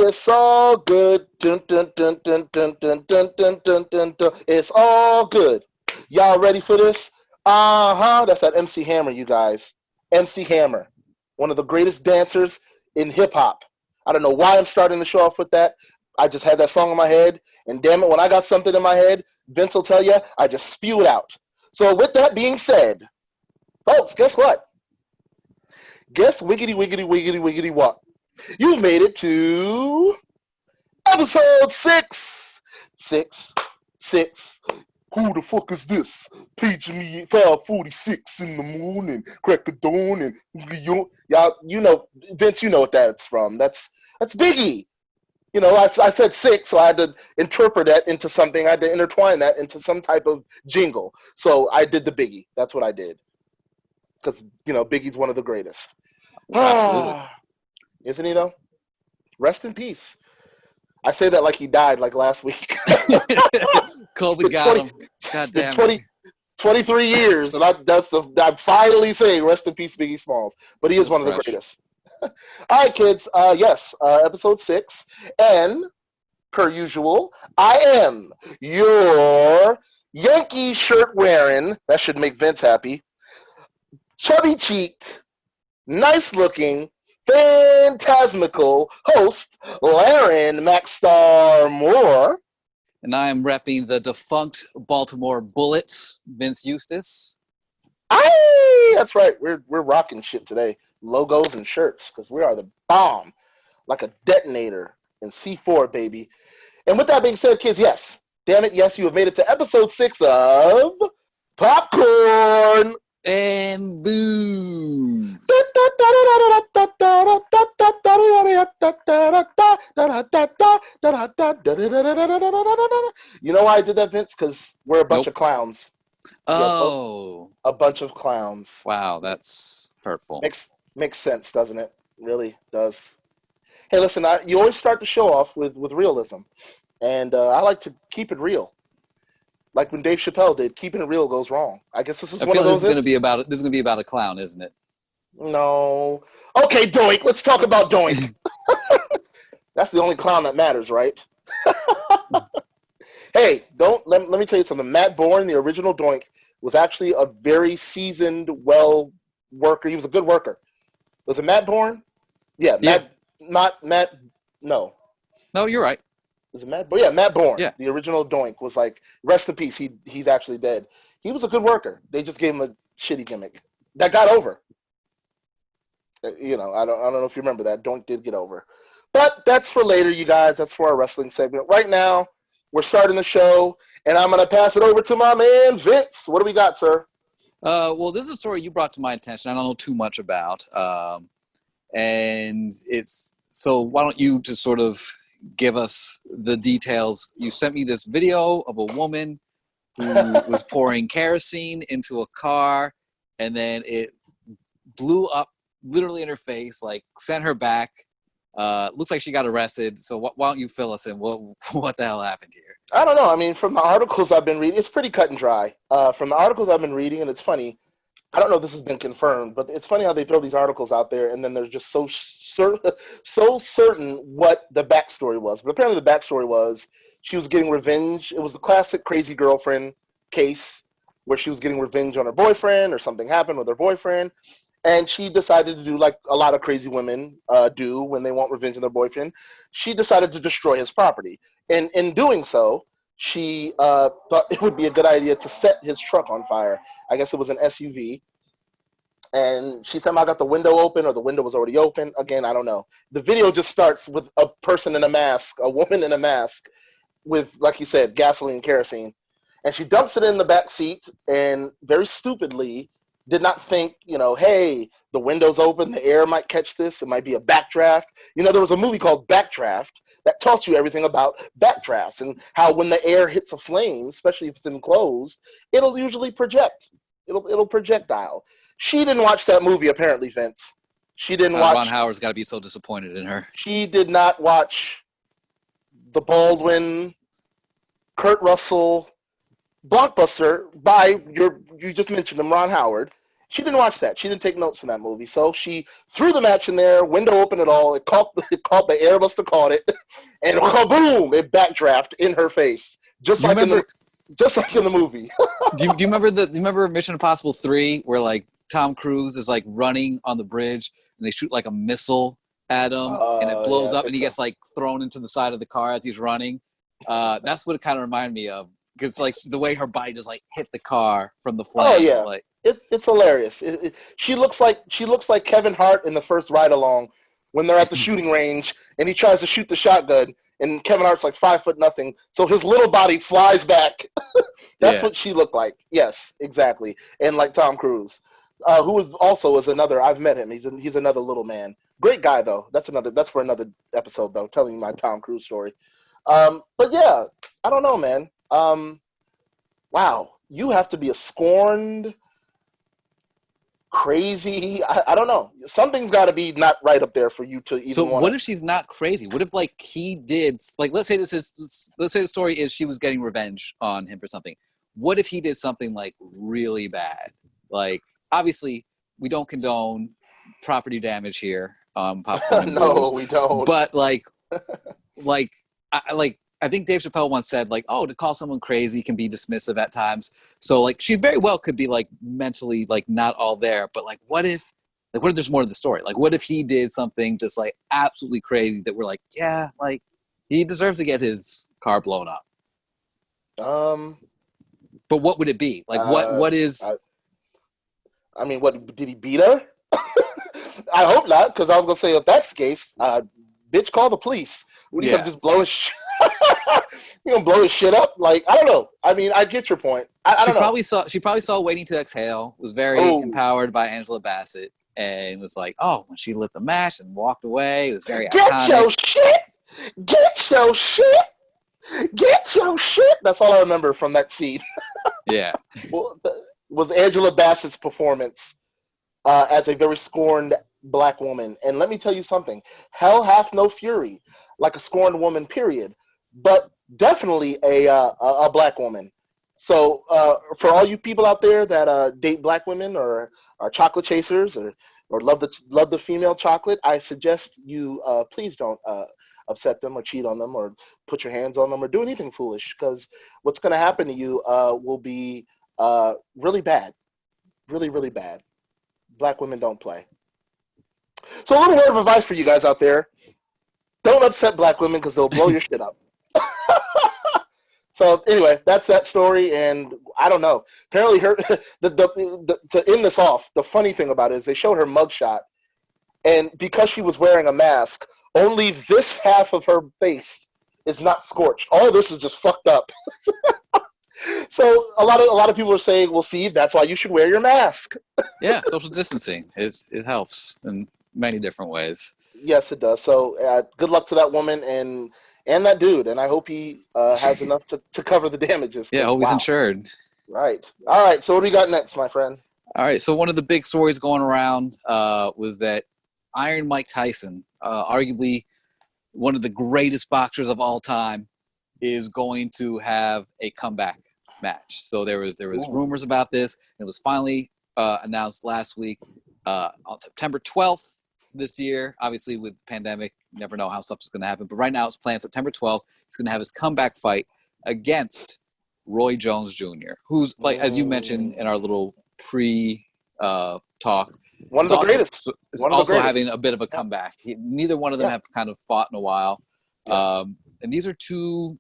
it's all good. Dun, dun, dun, dun, dun, dun, dun, dun, dun, dun, dun. It's all good. Y'all ready for this? Uh-huh. That's that MC Hammer, you guys. MC Hammer. One of the greatest dancers in hip-hop. I don't know why I'm starting the show off with that. I just had that song in my head, and damn it, when I got something in my head, Vince will tell you, I just spew it out. So with that being said, folks, guess what? Guess wiggity, wiggity, wiggity, wiggity what? You've made it to episode 6. 6, 6. Who the fuck is this? Paging me at 5:46 in the morning, crack of dawn, and y'all, you know, Vince, you know what that's from. That's Biggie. You know, I said 6, so I had to interpret that into something. I had to intertwine that into some type of jingle. So I did the Biggie. That's what I did. Because, you know, Biggie's one of the greatest. Absolutely. Isn't he, though? Rest in peace. I say that like he died, like last week. COVID got him. God damn it. 23 years, and I'm finally saying rest in peace, Biggie Smalls. But he is one of the greatest. All right, kids. Yes, episode 6. And, per usual, I am your Yankee shirt wearing, that should make Vince happy, chubby cheeked, nice looking, phantasmical host, LAREN Maxstar Moore. And I am repping the defunct Baltimore Bullets, Vince Eustace. Aye, that's right. We're rocking shit today. Logos and shirts, because we are the bomb. Like a detonator in C4, baby. And with that being said, kids, yes. Damn it, yes, you have made it to episode 6 of Popcorn. And boom. You know why I did that, Vince? Because we're a bunch of clowns. Oh. A bunch of clowns. Wow, that's hurtful. Makes sense, doesn't it? Really does. Hey, listen, you always start the show off with realism. And I like to keep it real. Like when Dave Chappelle did, keeping it real goes wrong. I guess this is one of those. This is going to be about a clown, isn't it? No. Okay, Doink. Let's talk about Doink. That's the only clown that matters, right? Hey, let me tell you something. Matt Bourne, the original Doink, was actually a very seasoned, well worker. He was a good worker. Was it Matt Bourne? Yeah, Matt. Not Matt. No. No, you're right. Is it Matt? But yeah, Matt Bourne, yeah. The original Doink, was like, rest in peace. He's actually dead. He was a good worker. They just gave him a shitty gimmick that got over. You know, I don't know if you remember that. Doink did get over, but that's for later, you guys. That's for our wrestling segment. Right now, we're starting the show, and I'm gonna pass it over to my man Vince. What do we got, sir? Well, this is a story you brought to my attention. I don't know too much about, and it's so. Why don't you just sort of give us the details? You sent me this video of a woman who was pouring kerosene into a car, and then it blew up literally in her face, like sent her back. Looks like she got arrested. So why don't you fill us in? What the hell happened here? I don't know. I mean, from the articles I've been reading, it's pretty cut and dry. From the articles I've been reading, and it's funny, I don't know if this has been confirmed, but it's funny how they throw these articles out there, and then they're just so certain what the backstory was. But apparently the backstory was she was getting revenge. It was the classic crazy girlfriend case where she was getting revenge on her boyfriend, or something happened with her boyfriend, and she decided to do like a lot of crazy women do when they want revenge on their boyfriend. She decided to destroy his property. And in doing so, she thought it would be a good idea to set his truck on fire. I guess it was an SUV. And she somehow got the window open, or the window was already open. Again, I don't know. The video just starts with a person in a mask, a woman in a mask, with, like you said, gasoline, kerosene. And she dumps it in the back seat, and very stupidly did not think, you know, hey, the window's open, the air might catch this, it might be a backdraft. You know, there was a movie called Backdraft that taught you everything about backdrafts and how when the air hits a flame, especially if it's enclosed, it'll usually project. It'll projectile. She didn't watch that movie, apparently, Vince. She didn't watch. Ron Howard's got to be so disappointed in her. She did not watch the Baldwin, Kurt Russell blockbuster by you just mentioned him, Ron Howard, She didn't watch that. She didn't take notes from that movie. So she threw the match in there, window open and all. It caught the air must have caught it, and boom! It backdraft in her face, just Do you like remember? in the movie. Do you remember do you remember Mission Impossible 3 where like Tom Cruise is like running on the bridge and they shoot like a missile at him and it Yeah, blows I up and think he so. gets like thrown into the side of the car as he's running. That's what it kind of reminded me of because like the way her body just like hit the car from the Oh flame. yeah, Like it's hilarious. She looks like Kevin Hart in the first ride along when they're at the shooting range and he tries to shoot the shotgun and Kevin Hart's like 5 foot nothing, so his little body flies back. That's yeah, what she looked like. Yes, exactly. And like Tom Cruise, who was also is another. I've met him. He's another little man. Great guy though. That's for another episode though. Telling you my Tom Cruise story. But yeah, I don't know, man. Wow, you have to be a scorned, crazy. I don't know. Something's got to be not right up there for you to so even want what to. if she's not crazy? What if like he did like let's say the story is she was getting revenge on him for something. What if he did something like really bad? Like obviously we don't condone property damage here on Popcorn and No, Booze, we don't. but I think Dave Chappelle once said like, oh, to call someone crazy can be dismissive at times. So like she very well could be like mentally like not all there, but like what if there's more to the story? Like what if he did something just like absolutely crazy that we're like, yeah, like he deserves to get his car blown up. Um. But what would it be? Like Uh. what is I. I mean, what did he beat her? I hope not, because I was gonna say if that's the case, bitch, call the police. What are you gonna yeah. just blow his? You gonna blow his shit up? Like I don't know. I mean, I get your point. I don't know. She probably saw Waiting to Exhale, was very Oh, empowered by Angela Bassett, and was like, oh, when she lit the match and walked away, it was very get your iconic. shit! Get your shit! Get your shit! That's all I remember from that scene. Yeah. Well, was Angela Bassett's performance as a very scorned black woman. And let me tell you something: hell hath no fury like a scorned woman. Period. But definitely a black woman. So for all you people out there that date black women or are chocolate chasers or love the female chocolate, I suggest you please don't upset them or cheat on them or put your hands on them or do anything foolish, because what's going to happen to you will be really bad, really really bad. Black women don't play. So a little word of advice for you guys out there: don't upset black women because they'll blow your shit up. So anyway, that's that story, and I don't know. Apparently, to end this off, the funny thing about it is they showed her mugshot, and because she was wearing a mask, only this half of her face is not scorched. All of this is just fucked up. So a lot of people are saying, "Well, see, that's why you should wear your mask." Yeah, social distancing it helps in many different ways. Yes, it does. So good luck to that woman and that dude, and I hope he has enough to cover the damages. Yeah, Because always wow, insured. right? All right. So what do we got next, my friend? All right, so one of the big stories going around was that Iron Mike Tyson, arguably one of the greatest boxers of all time, is going to have a comeback match. So there was Ooh. rumors about this. It was finally announced last week on September 12th this year. Obviously, with the pandemic, you never know how stuff's going to happen. But right now, it's planned September 12th. He's going to have his comeback fight against Roy Jones Jr., who's, like, as you mentioned in our little talk, One of the greatest. is One of the also greatest. having a bit of a Yeah. comeback. Neither one of them Yeah. have kind of fought in a while. Yeah. And these are two.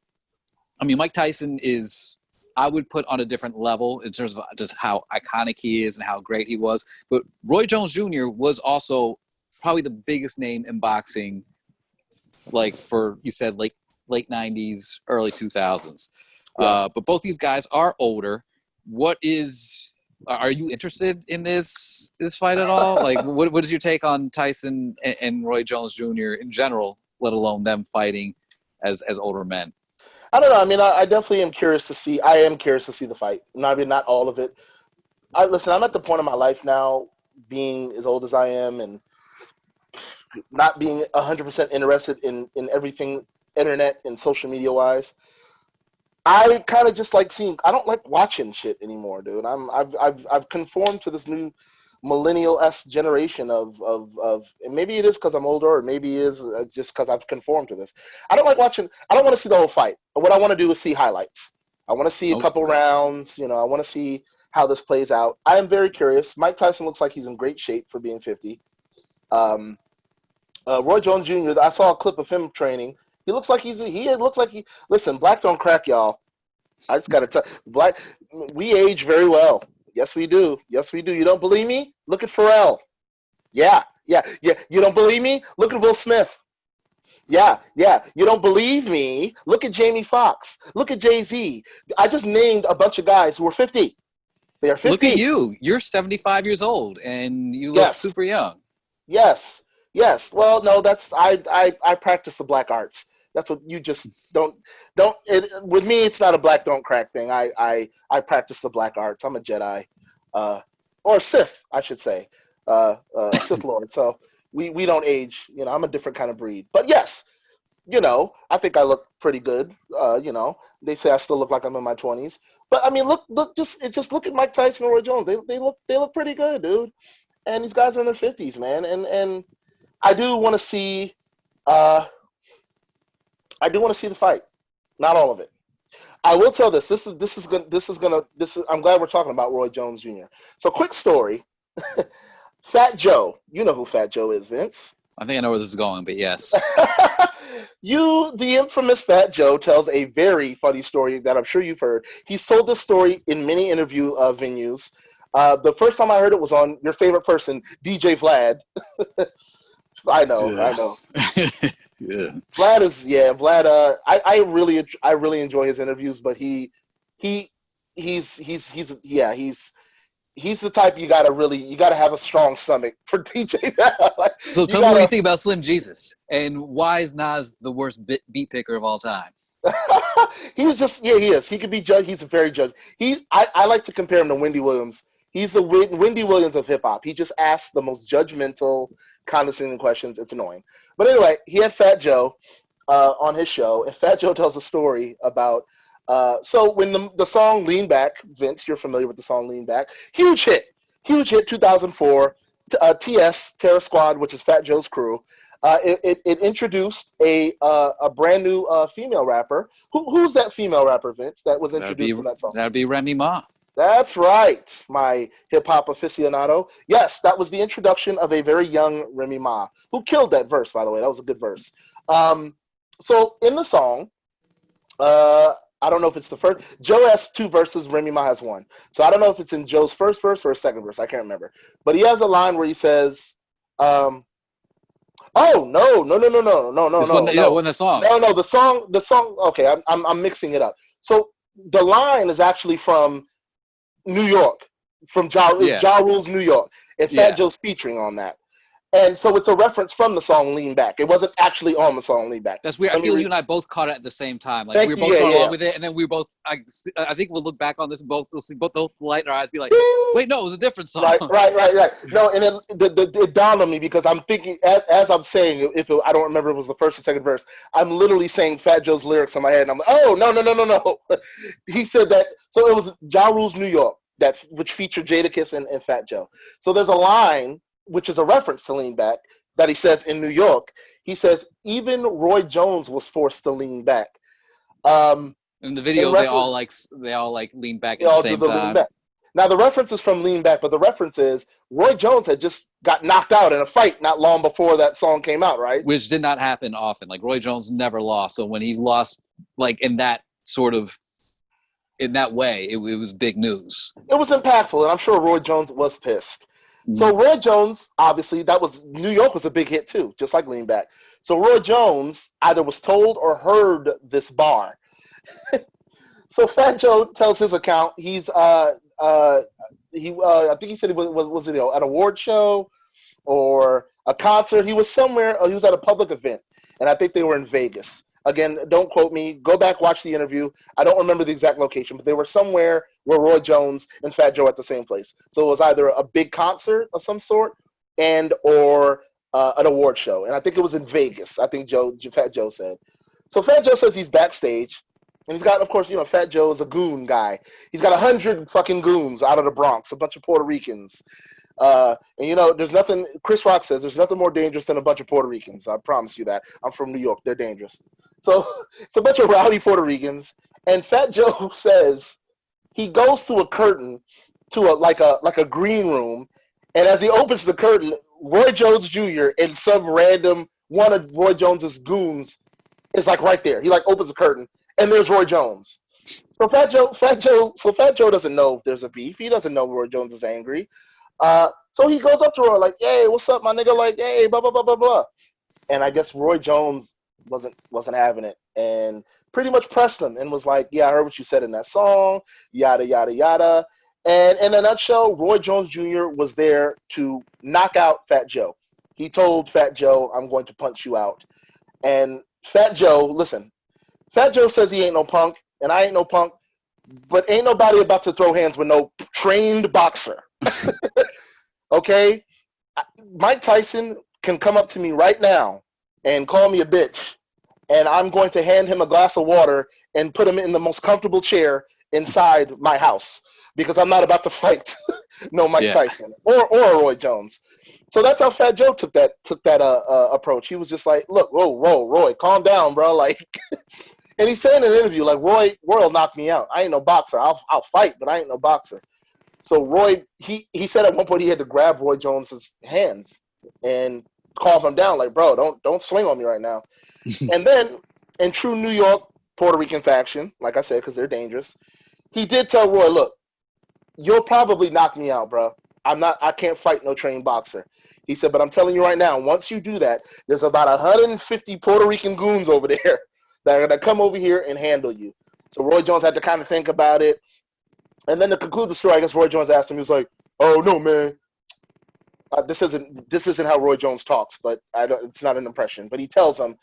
I mean, Mike Tyson is, I would put on a different level in terms of just how iconic he is and how great he was. But Roy Jones Jr. was also probably the biggest name in boxing, like for, you said, late 90s, early 2000s. Yeah. But both these guys are older. Are you interested in this fight at all? Like, what is your take on Tyson and Roy Jones Jr. in general, let alone them fighting as older men? I don't know. I mean, I definitely am curious to see. I am curious to see the fight. I mean, not all of it. Listen, I'm at the point of my life now, being as old as I am, and not being 100% interested in everything internet and social media wise. I kind of just like seeing. I don't like watching shit anymore, dude. I've conformed to this new millennial-esque generation of and maybe it is because I'm older, or maybe it is just because I've conformed to this. I don't want to see the whole fight. What I want to do is see highlights. I want to see a couple rounds. You know, I want to see how this plays out. I am very curious. Mike Tyson looks like he's in great shape for being 50. Roy Jones Jr., I saw a clip of him training. He looks like listen, black don't crack, y'all. I just got to tell black, we age very well. Yes, we do. Yes, we do. You don't believe me? Look at Pharrell. Yeah. You don't believe me? Look at Will Smith. Yeah. You don't believe me? Look at Jamie Foxx. Look at Jay-Z. I just named a bunch of guys who are 50. They are 50. Look at you. You're 75 years old, and you look super young. Yes. Well, no, I practice the black arts. That's what you just don't. With me, it's not a black don't crack thing. I practice the black arts. I'm a Jedi, or a Sith, I should say, a Sith Lord. So we don't age. You know, I'm a different kind of breed. But yes, you know, I think I look pretty good. You know, they say I still look like I'm in my 20s. But I mean, look at Mike Tyson and Roy Jones. They look pretty good, dude. And these guys are in their 50s, man. And I do want to see. I do want to see the fight, not all of it. I will tell this. I'm glad we're talking about Roy Jones Jr. So, quick story. Fat Joe. You know who Fat Joe is, Vince. I think I know where this is going, but yes. The infamous Fat Joe tells a very funny story that I'm sure you've heard. He's told this story in many interview venues. The first time I heard it was on your favorite person, DJ Vlad. I know. Yeah. Vlad. I really enjoy his interviews, but he's the type you gotta have a strong stomach for DJ. Like, so tell me what you think about Slim Jesus, and why is Nas the worst beat picker of all time? He is. He could be judged. He's a very judge. I like to compare him to Wendy Williams. He's the Wendy Williams of hip hop. He just asks the most judgmental, condescending questions. It's annoying. But anyway, he had Fat Joe on his show, and Fat Joe tells a story about. So when the song "Lean Back," Vince, you're familiar with the song "Lean Back," huge hit, 2004. TS Terror Squad, which is Fat Joe's crew. It introduced a brand new female rapper. Who's that female rapper, Vince? That was introduced in that song. That'd be Remy Ma. That's right, my hip-hop aficionado. Yes, that was the introduction of a very young Remy Ma, who killed that verse, by the way. That was a good verse. So in the song, I don't know if it's the first. Joe has 2 verses, Remy Ma has 1. So I don't know if it's in Joe's first verse or his second verse. I can't remember. But he has a line where he says, oh, no. When the song. No, the song, okay, I'm mixing it up. So the line is actually from New York, from Ja Rule's New York, and Fat Joe's featuring on that. And so it's a reference from the song "Lean Back." It wasn't actually on the song "Lean Back." That's weird. I feel you and I both caught it at the same time. Like we were both going along with it, and then we both. I think we'll look back on this and we'll see both light in our eyes, be like, "Wait, no, it was a different song." Right. No, and it dawned on me because I'm thinking as I'm saying, I don't remember if it was the first or second verse, I'm literally saying Fat Joe's lyrics in my head, and I'm like, "Oh, no." He said that. So it was Ja Rule's New York which featured Jadakiss and Fat Joe. So there's a line, which is a reference to Lean Back, that he says in New York. He says, even Roy Jones was forced to lean back. In the video, they all lean back at the same time. Now, the reference is from Lean Back, but the reference is Roy Jones had just got knocked out in a fight not long before that song came out, right? Which did not happen often. Like, Roy Jones never lost. So when he lost, like, in that way, it was big news. It was impactful, and I'm sure Roy Jones was pissed. So Roy Jones, obviously, New York was a big hit too, just like Lean Back. So Roy Jones either was told or heard this bar. So Fat Joe tells his account. He's I think he said he was at an award show or a concert. He was somewhere. He was at a public event, and I think they were in Vegas. Again, don't quote me. Go back, watch the interview. I don't remember the exact location, but they were somewhere where Roy Jones and Fat Joe at the same place. So it was either a big concert of some sort or an award show. And I think it was in Vegas, I think Fat Joe said. So Fat Joe says he's backstage. And he's got, of course, Fat Joe is a goon guy. He's got 100 fucking goons out of the Bronx, a bunch of Puerto Ricans. And you know, there's nothing. Chris Rock says there's nothing more dangerous than a bunch of Puerto Ricans. I promise you that. I'm from New York. They're dangerous. So it's a bunch of rowdy Puerto Ricans. And Fat Joe says he goes through a curtain to a green room, and as he opens the curtain, Roy Jones Jr. and some random one of Roy Jones's goons is like right there. He like opens the curtain, and there's Roy Jones. So Fat Joe doesn't know if there's a beef. He doesn't know Roy Jones is angry. So he goes up to Roy like, "Hey, what's up, my nigga?" Like, "Hey, blah blah blah blah blah." And I guess Roy Jones wasn't having it, and pretty much pressed him and was like, "Yeah, I heard what you said in that song, yada yada yada." And in a nutshell, Roy Jones Jr. was there to knock out Fat Joe. He told Fat Joe, "I'm going to punch you out." And Fat Joe, listen, Fat Joe says he ain't no punk, and I ain't no punk, but ain't nobody about to throw hands with no trained boxer. Okay? Mike Tyson can come up to me right now and call me a bitch, and I'm going to hand him a glass of water and put him in the most comfortable chair inside my house because I'm not about to fight no Mike Tyson or Roy Jones. So that's how Fat Joe took that approach. He was just like, "Look, whoa, Roy, calm down, bro." Like, and he said in an interview, like, Roy will knock me out. I ain't no boxer. I'll fight, but I ain't no boxer. So Roy, he said at one point he had to grab Roy Jones's hands and calm him down, like, "Bro, don't swing on me right now." And then, in true New York Puerto Rican faction, like I said, because they're dangerous, he did tell Roy, "Look, you'll probably knock me out, bro. I can't fight no trained boxer." He said, "But I'm telling you right now, once you do that, there's about 150 Puerto Rican goons over there that are gonna come over here and handle you." So Roy Jones had to kind of think about it. And then to conclude the story, I guess Roy Jones asked him, he was like, "Oh no, man, this isn't how Roy Jones talks, but it's not an impression." But he tells him,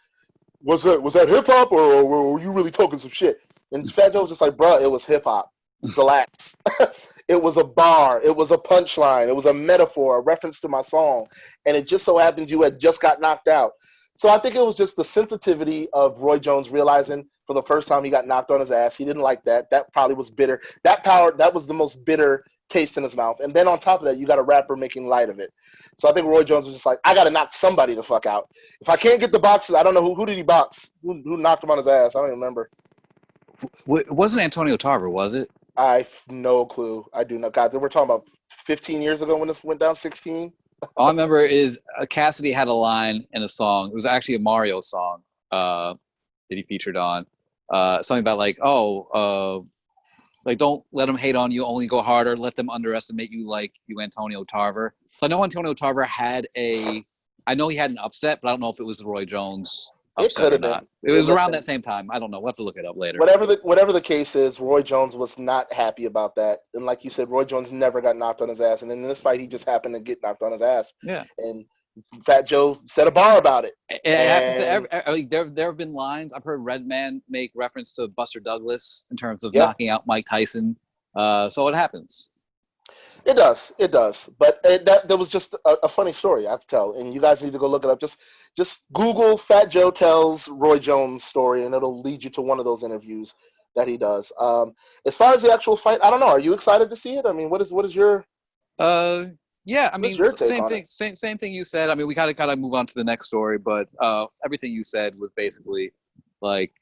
was that hip hop or were you really talking some shit?" And Fat Joe was just like, "Bro, it was hip hop. Relax." It was a bar, it was a punchline, it was a metaphor, a reference to my song, and it just so happens you had just got knocked out. So I think it was just the sensitivity of Roy Jones realizing for the first time he got knocked on his ass. He didn't like that. That probably was bitter. That was the most bitter taste in his mouth. And then on top of that, you got a rapper making light of it. So I think Roy Jones was just like, "I got to knock somebody the fuck out. If I can't get the boxes, I don't know who did he box? Who knocked him on his ass? I don't even remember." It wasn't Antonio Tarver, was it? I have no clue. I do not. God, we're talking about 15 years ago when this went down, 16. All I remember is Cassidy had a line in a song. It was actually a Mario song that he featured on. Something about like, like don't let them hate on you, only go harder. Let them underestimate you like you, Antonio Tarver. So I know Antonio Tarver I know he had an upset, but I don't know if it was the Roy Jones It upset could or have not. been. It was around that same time. I don't know. We'll have to look it up later. Whatever the case is, Roy Jones was not happy about that. And like you said, Roy Jones never got knocked on his ass. And in this fight, he just happened to get knocked on his ass. Yeah. And Fat Joe set a bar about it. It happens to every. There have been lines. I've heard Redman make reference to Buster Douglas in terms of knocking out Mike Tyson. So it happens. It does. But that was just a funny story I have to tell. And you guys need to go look it up. Just Google Fat Joe tells Roy Jones story, and it'll lead you to one of those interviews that he does. As far as the actual fight, I don't know. Are you excited to see it? I mean, what is your yeah, I mean, same thing. Same thing you said. I mean, we gotta move on to the next story, but everything you said was basically like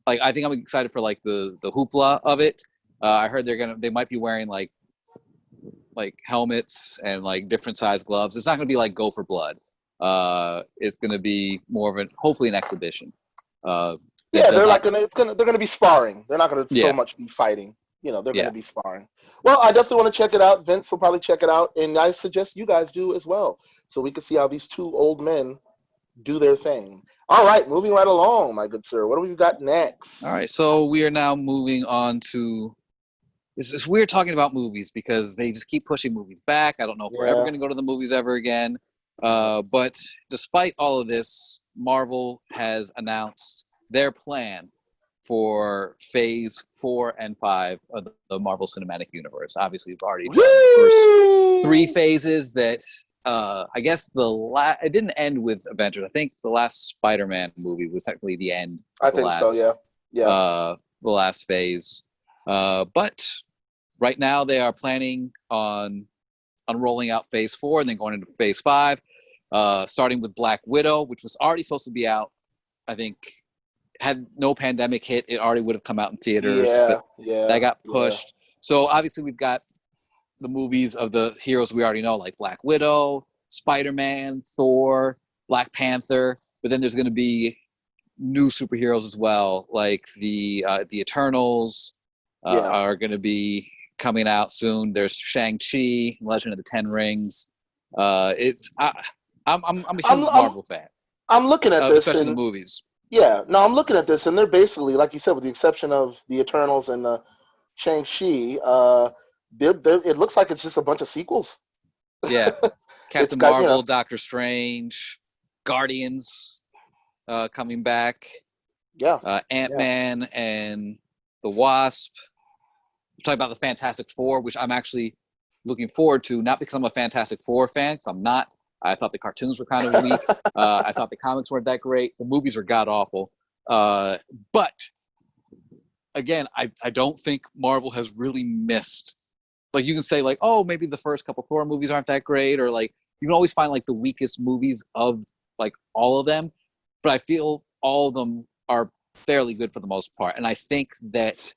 I think I'm excited for like the hoopla of it. I heard they might be wearing like helmets and like different size gloves. It's not gonna be like Go for Blood. It's gonna be more of hopefully an exhibition. They're gonna be sparring. They're not gonna so much be fighting. You know, they're gonna be sparring. Well, I definitely want to check it out. Vince will probably check it out, and I suggest you guys do as well, so we can see how these two old men do their thing. All right, moving right along, my good sir. What do we got next? All right, so we are now moving on to. It's weird talking about movies because they just keep pushing movies back. I don't know if we're ever going to go to the movies ever again. But despite all of this, Marvel has announced their plan for Phase 4 and 5 of the Marvel Cinematic Universe. Obviously, we've already done the first 3 phases that I guess it didn't end with Avengers. I think the last Spider-Man movie was technically the end. So, yeah. The last phase. But right now they are planning on unrolling out phase 4 and then going into phase 5, starting with Black Widow, which was already supposed to be out. I think had no pandemic hit, it already would have come out in theaters, but that got pushed. So obviously we've got the movies of the heroes we already know, like Black Widow, Spider-Man, Thor, Black Panther, but then there's going to be new superheroes as well, like the Eternals are going to be coming out soon. There's Shang-Chi, Legend of the Ten Rings. I'm a huge Marvel fan. I'm looking at this, especially the movies. Yeah, no, I'm looking at this, and they're basically, like you said, with the exception of the Eternals and Shang-Chi, it looks like it's just a bunch of sequels. Yeah, Captain Marvel, Doctor Strange, Guardians coming back. Yeah, Ant-Man and the Wasp. We're talking about the Fantastic Four, which I'm actually looking forward to, not because I'm a Fantastic Four fan, because I'm not. I thought the cartoons were kind of weak. I thought the comics weren't that great. The movies are god-awful. But, again, I don't think Marvel has really missed. Like, you can say, like, oh, maybe the first couple Thor movies aren't that great, or, like, you can always find, like, the weakest movies of, like, all of them. But I feel all of them are fairly good for the most part. And I think that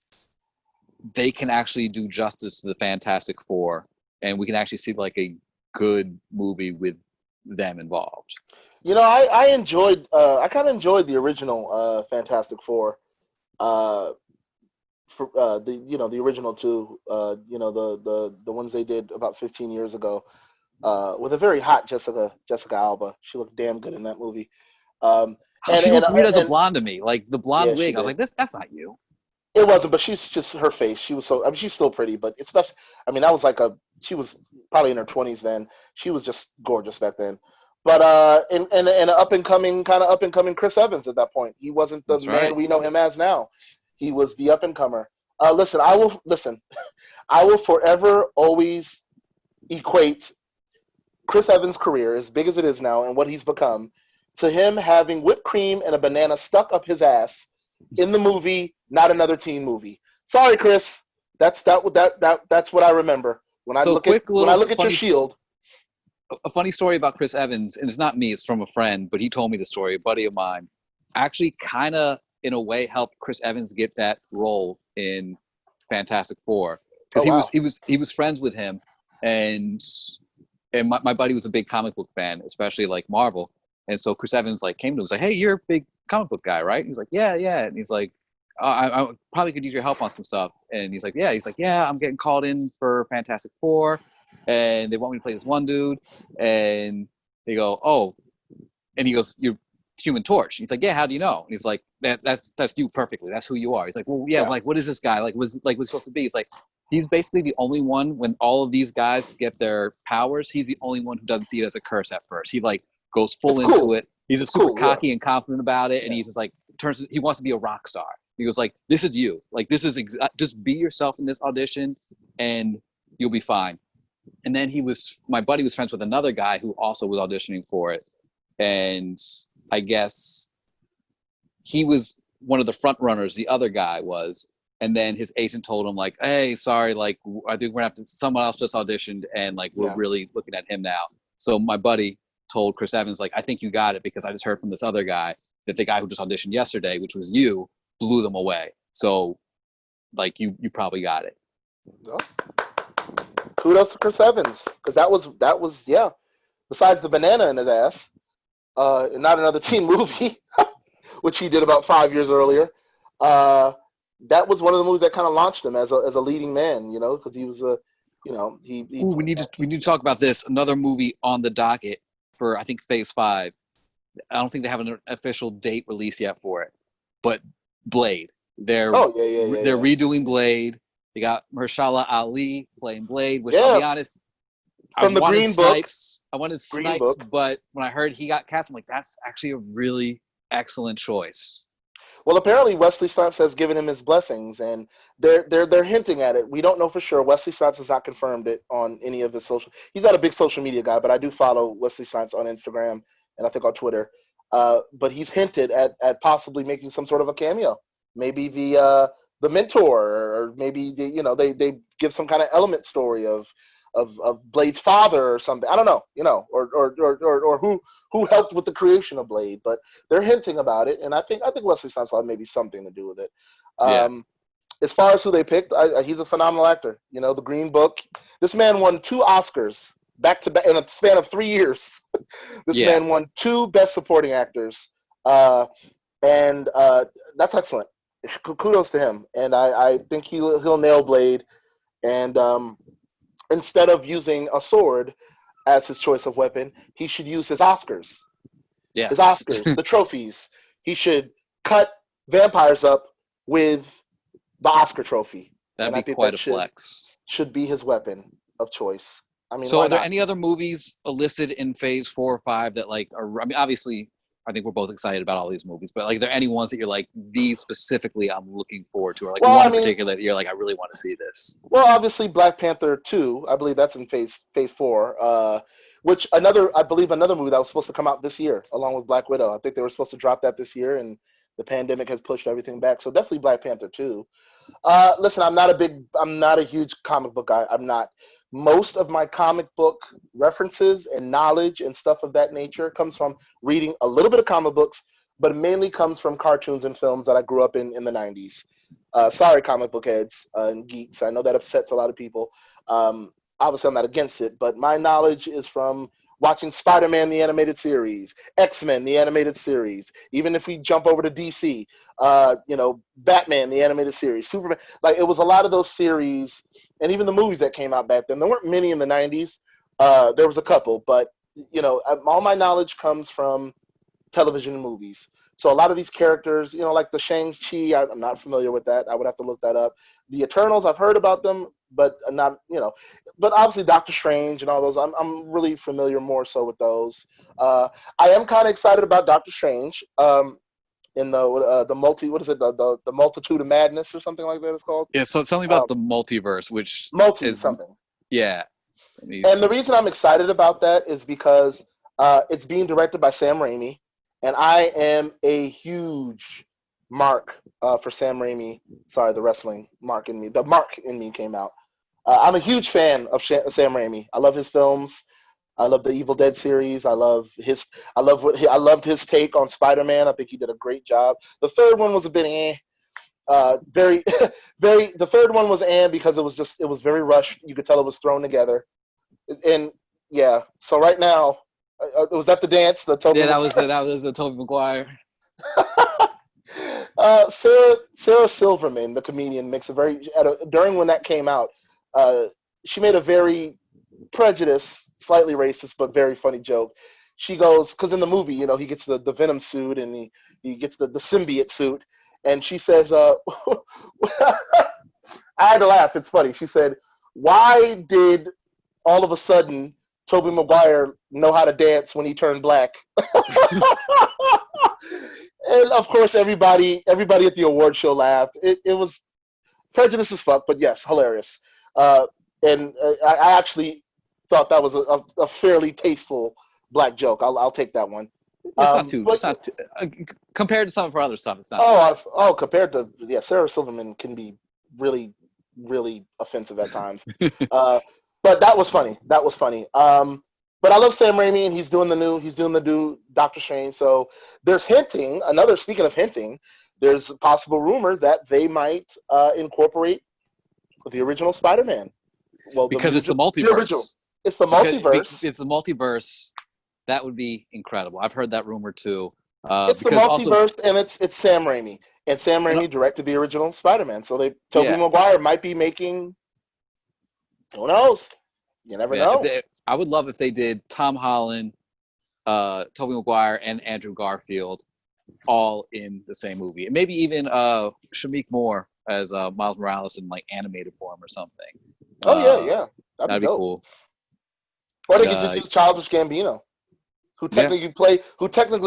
they can actually do justice to the Fantastic Four, and we can actually see, like, a good movie with them involved. You know, I kind of enjoyed the original Fantastic Four, the original two, the ones they did about 15 years ago, with a very hot Jessica Alba. She looked damn good in that movie. She looked weird as a blonde to me, like the blonde wig. I was like, that's not you. It wasn't, but she's just her face. She was so. I mean, she's still pretty, but it's not. I mean, that was she was probably in her 20s then. She was just gorgeous back then. But and an up and coming Chris Evans at that point. He wasn't the man we know him as now. He was the up and comer. Listen. I will forever always equate Chris Evans' career, as big as it is now, and what he's become, to him having whipped cream and a banana stuck up his ass in the movie Not Another Teen Movie. Sorry, Chris. That's what I remember when I look at your shield. A funny story about Chris Evans, and it's not me, it's from a friend, but he told me the story. A buddy of mine actually kind of, in a way, helped Chris Evans get that role in Fantastic Four, because he was friends with him, and my buddy was a big comic book fan, especially like Marvel, and so Chris Evans like came to him and was like, "Hey, you're a big comic book guy, right?" And he's like, yeah, and he's like, I probably could use your help on some stuff. And he's like, yeah, I'm getting called in for Fantastic Four, and they want me to play this one dude. And they go, oh, and he goes, you're Human Torch. And he's like, yeah, how do you know? And he's like, that's you perfectly. That's who you are. He's like, well, yeah. Like, what is this guy? Like, what's supposed to be? It's like, he's basically the only one, when all of these guys get their powers, he's the only one who doesn't see it as a curse at first. He like goes full into it. He's just super cocky and confident about it, and he's just like he wants to be a rock star. He goes like, "This is you. Like this is just be yourself in this audition, and you'll be fine." And then my buddy was friends with another guy who also was auditioning for it, and I guess he was one of the front runners. The other guy was, and then his agent told him like, "Hey, sorry, like I think we're gonna have to. Someone else just auditioned, and like we're really looking at him now." So my buddy told Chris Evans, like, I think you got it, because I just heard from this other guy that the guy who just auditioned yesterday, which was you, blew them away. So, like, you probably got it. Well, kudos to Chris Evans, because that was besides the banana in his ass, Not Another Teen Movie, which he did about 5 years earlier. That was one of the movies that kind of launched him as a leading man, because he was Ooh, we need to talk about this. Another movie on the docket for, I think, Phase 5. I don't think they have an official date release yet for it, but Blade. They're redoing Blade. They got Mahershala Ali playing Blade, which I'll be honest, from the Green Book. I wanted Snipes, but when I heard he got cast, I'm like, that's actually a really excellent choice. Well, apparently Wesley Snipes has given him his blessings, and they're hinting at it. We don't know for sure. Wesley Snipes has not confirmed it on any of his social. He's not a big social media guy, but I do follow Wesley Snipes on Instagram and I think on Twitter. But he's hinted at possibly making some sort of a cameo, maybe the mentor, or maybe they give some kind of element story of Blade's father or something. I don't know, or who helped with the creation of Blade, but they're hinting about it, and I think Wesley Snipes will have maybe something to do with it. Yeah. As far as who they picked, he's a phenomenal actor. The Green Book. This man won 2 Oscars back to back in a span of 3 years. This man won 2 Best Supporting Actors, and that's excellent. Kudos to him, and I think he'll nail Blade. And instead of using a sword as his choice of weapon, he should use his Oscars. Yes. His Oscars, the trophies. He should cut vampires up with the Oscar trophy. That'd be quite a flex. Should be his weapon of choice. I mean, so are there any other movies listed in phase 4 or 5 that are, I mean, obviously I think we're both excited about all these movies, but are there any ones that you're like, these specifically I'm looking forward to, or one in particular that you're like, I really want to see this? Well, obviously Black Panther 2, I believe that's in phase 4, which I believe another movie that was supposed to come out this year along with Black Widow. I think they were supposed to drop that this year, and the pandemic has pushed everything back. So definitely Black Panther 2. Listen, I'm not a huge comic book guy. I'm not. Most of my comic book references and knowledge and stuff of that nature comes from reading a little bit of comic books, but it mainly comes from cartoons and films that I grew up in the 90s. Sorry, comic book heads and geeks. I know that upsets a lot of people. Obviously, I'm not against it, but my knowledge is from watching Spider-Man, the animated series, X-Men, the animated series. Even if we jump over to DC, Batman, the animated series, Superman. Like, it was a lot of those series, and even the movies that came out back then. There weren't many in the 90s. There was a couple, but, all my knowledge comes from television and movies. So a lot of these characters, like the Shang-Chi, I'm not familiar with that. I would have to look that up. The Eternals, I've heard about them, but not, but obviously Doctor Strange and all those, I'm really familiar more so with those. I am kind of excited about Doctor Strange in the multitude of madness or something like that it's called. Yeah, so something about the multiverse, which is something. Yeah. And the reason I'm excited about that is because it's being directed by Sam Raimi. And I am a huge mark for Sam Raimi. Sorry, the wrestling mark in me. The mark in me came out. I'm a huge fan of Sam Raimi. I love his films. I love the Evil Dead series. I loved his take on Spider-Man. I think he did a great job. The third one was a bit very, very. The third one was because it was very rushed. You could tell it was thrown together. And yeah, so right now. Was that the dance? That was the Tobey Maguire. Sarah Silverman, the comedian, makes during when that came out, she made a very prejudiced, slightly racist, but very funny joke. She goes, because in the movie, he gets the Venom suit and he gets the symbiote suit, and she says, I had to laugh. It's funny. She said, "Why did all of a sudden Tobey Maguire know how to dance when he turned black?" And of course, everybody at the award show laughed. It was prejudice as fuck, but yes, hilarious. And I actually thought that was a fairly tasteful black joke. I'll take that one. It's not too. Compared to some of her other stuff, it's not. Compared to Sarah Silverman can be really, really offensive at times. But that was funny. But I love Sam Raimi, and he's doing the new Doctor Strange. So there's speaking of hinting, there's a possible rumor that they might incorporate the original Spider-Man. Well, because it's the multiverse. It's the multiverse. It's the multiverse. That would be incredible. I've heard that rumor too. It's the multiverse, and it's Sam Raimi. And Sam Raimi directed the original Spider-Man. So Tobey Maguire might be making. Who knows? You never know. I would love if they did Tom Holland, Tobey Maguire, and Andrew Garfield all in the same movie. And maybe even Shameik Moore as Miles Morales in animated form or something. Oh yeah. That'd be cool. Or they could just use Childish Gambino, who technically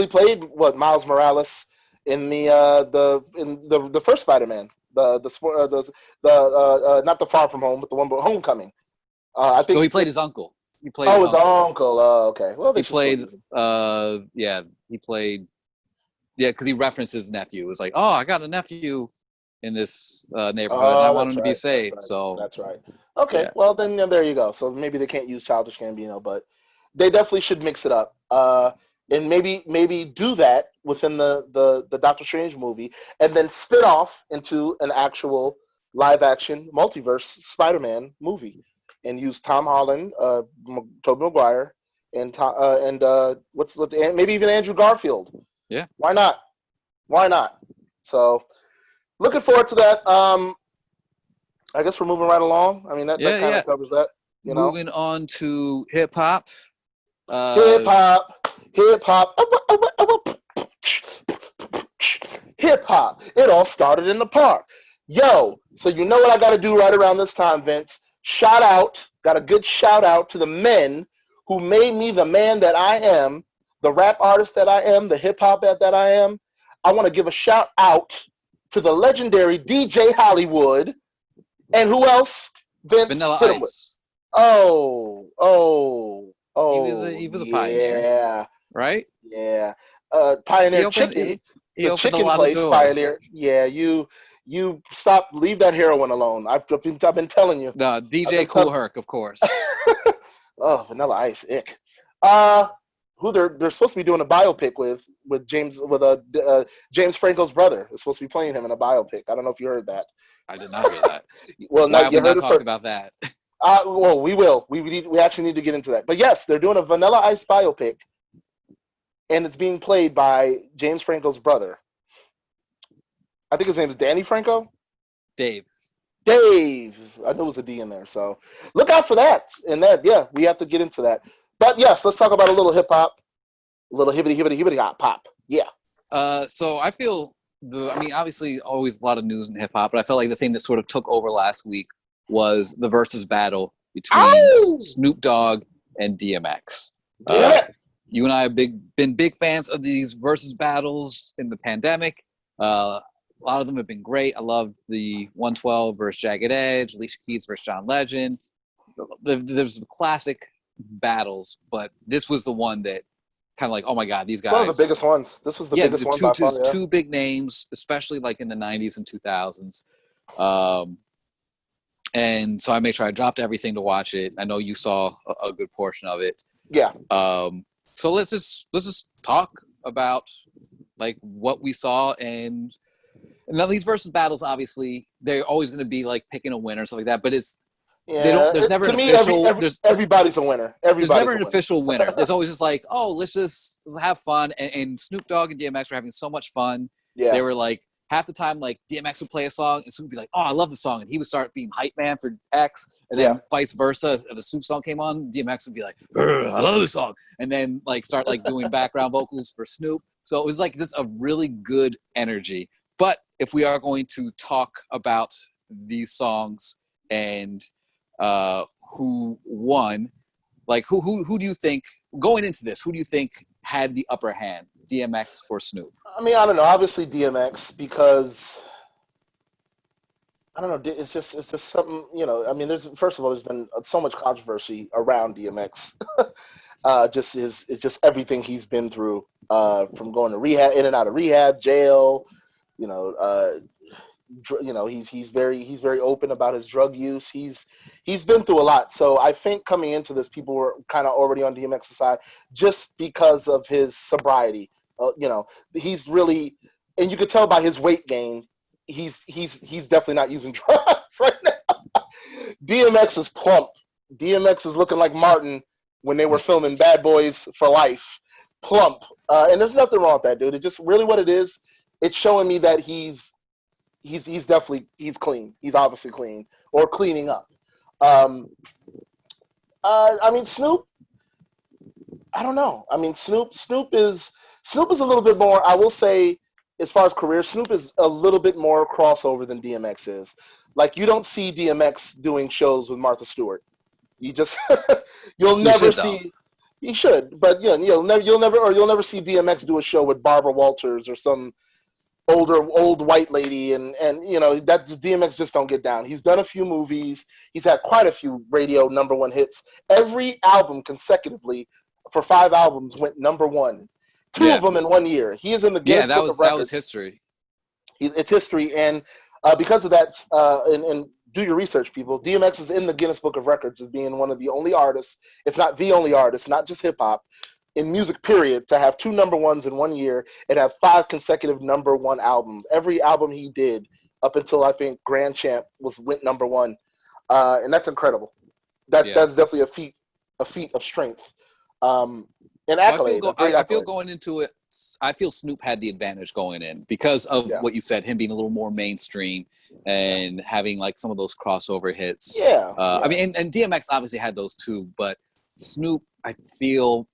played Miles Morales in the first Spider-Man, not the Far From Home, but the one Homecoming. I think he played his uncle. His uncle. Okay. Well, he played. He played. Yeah, because he referenced his nephew. It was like, oh, I got a nephew in this neighborhood, and I Oh, want that's him to be right. That's safe. right. So That's right. Okay, yeah, well then there you go. So maybe they can't use Childish Gambino, but they definitely should mix it up. And maybe do that within the Doctor Strange movie, and then spin off into an actual live action multiverse Spider-Man movie, and use Tom Holland, Tobey Maguire, and maybe even Andrew Garfield. yeah, Why not? Why not? So looking forward to that. I guess we're moving right along. I mean, that yeah, kind yeah. of covers that, you know. Moving on to hip hop. Hip hop, hip hop, hip hop. It all started in the park. Yo, so you know what I got to do right around this time, Vince? Got a good shout out to the men who made me the man that I am, the rap artist that I am, the hip hop that I am. I want to give a shout out to the legendary DJ Hollywood. And who else? Vince, Vanilla hit him with. Ice. Oh, oh, oh, He was a pioneer, yeah, right? yeah. He Pioneer opened Chicken, he, he the opened a chicken lot of place, doors. Pioneer. Yeah, you stop, leave that heroin alone. I've been telling you. No, I've DJ been Cool telling. Herc, of course. Oh, Vanilla Ice, ick. Uh, who they're supposed to be doing a biopic with James Franco's brother. Is supposed to be playing him in a biopic. I don't know if you heard that. I did not hear that. Well, now Why have you we heard not it talked first. about that? Well, we will. We actually need to get into that. But yes, they're doing a Vanilla Ice biopic, and it's being played by James Franco's brother. I think his name is Danny Franco. Dave. Dave. I know it was a D in there, so look out for that. And that, yeah, we have to get into that. But yes, let's talk about a little hip hop, a little hibbity hibbity hibbity hop pop. Yeah. So I feel obviously always a lot of news in hip hop, but I felt like the thing that sort of took over last week was the versus battle between Ow! Snoop Dogg and DMX. DMX. You and I have been big fans of these versus battles in the pandemic. A lot of them have been great. I loved the 112 versus Jagged Edge, Alicia Keys versus John Legend. There's some classic battles, but this was the one that kind of like, oh my God, these It's one of the guys. biggest ones. This was the Yeah, biggest one by far. Yeah. two big names, especially like in the 90s and 2000s. And so I made sure I dropped everything to watch it. I know you saw a good portion of it. Yeah. So let's just talk about like what we saw, and now these versus battles, obviously they're always going to be like picking a winner and stuff like that, but Yeah. there's never To an me, official everybody's a winner. there's Everybody's never a an winner. official winner. There's always just like, oh, let's just have fun. And Snoop Dogg and DMX were having so much fun. Yeah. They were like, half the time, like DMX would play a song and Snoop would be like, oh, I love the song. And he would start being hype man for X. And then vice versa. If the Snoop song came on, DMX would be like, I love this song. And then like start like doing background vocals for Snoop. So it was like just a really good energy. But if we are going to talk about these songs and who won, like who do you think, going into this, who do you think had the upper hand, DMX or Snoop? I mean, I don't know. Obviously DMX, because I don't know. It's just something, you know. I mean, first of all, there's been so much controversy around DMX. It's just everything he's been through, from going to rehab, in and out of rehab, jail. You know, he's very open about his drug use. He's been through a lot. So I think coming into this, people were kind of already on DMX's side just because of his sobriety. You know, he's really, and you could tell by his weight gain, he's definitely not using drugs right now. DMX is plump. DMX is looking like Martin when they were filming Bad Boys for Life. Plump. And there's nothing wrong with that, dude. It's just really what it is. It's showing me that he's definitely, he's clean. He's obviously clean, or cleaning up. I mean, Snoop, I don't know. I mean, Snoop is a little bit more, I will say, as far as career, Snoop is a little bit more crossover than DMX is. Like, you don't see DMX doing shows with Martha Stewart. You just you'll never see. He should, but yeah, you'll never see DMX do a show with Barbara Walters or some old white lady, and you know that DMX just don't get down. He's done a few movies. He's had quite a few radio #1 hits. Every album consecutively for 5 albums went #1. Two of them in 1 year. He is in the Guinness Book of Records. That was history. It's history, and Because of that, and do your research, people. DMX is in the Guinness Book of Records as being one of the only artists, if not the only artist, not just hip hop, in music period, to have 2 number ones in 1 year and have 5 consecutive number 1 albums. Every album he did up until I think Grand Champ went number 1, and that's incredible. That's definitely a feat of strength. An accolade, a great I feel accolade. going into it, I feel Snoop had the advantage going in because of what you said, him being a little more mainstream and having like some of those crossover hits. I mean, and DMX obviously had those too, but Snoop, I feel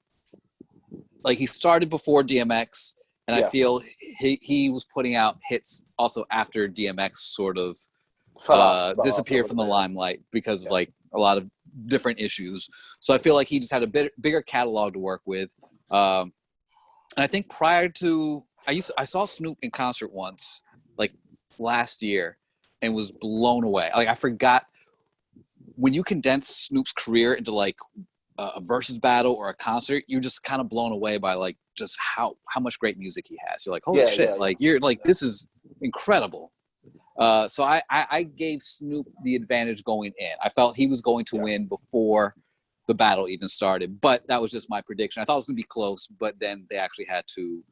like he started before DMX, and I feel he was putting out hits also after DMX sort of disappeared from the limelight because of like a lot of different issues. So I feel like he just had a bigger catalog to work with. And I think prior to, I saw Snoop in concert once, like last year, and was blown away. Like I forgot, when you condense Snoop's career into like a versus battle or a concert, you're just kind of blown away by like just how much great music he has. You're like, holy shit, like you're like, this is incredible. So I gave Snoop the advantage going in. I felt he was going to win before the battle even started, but that was just my prediction. I thought it was going to be close, but then they actually had to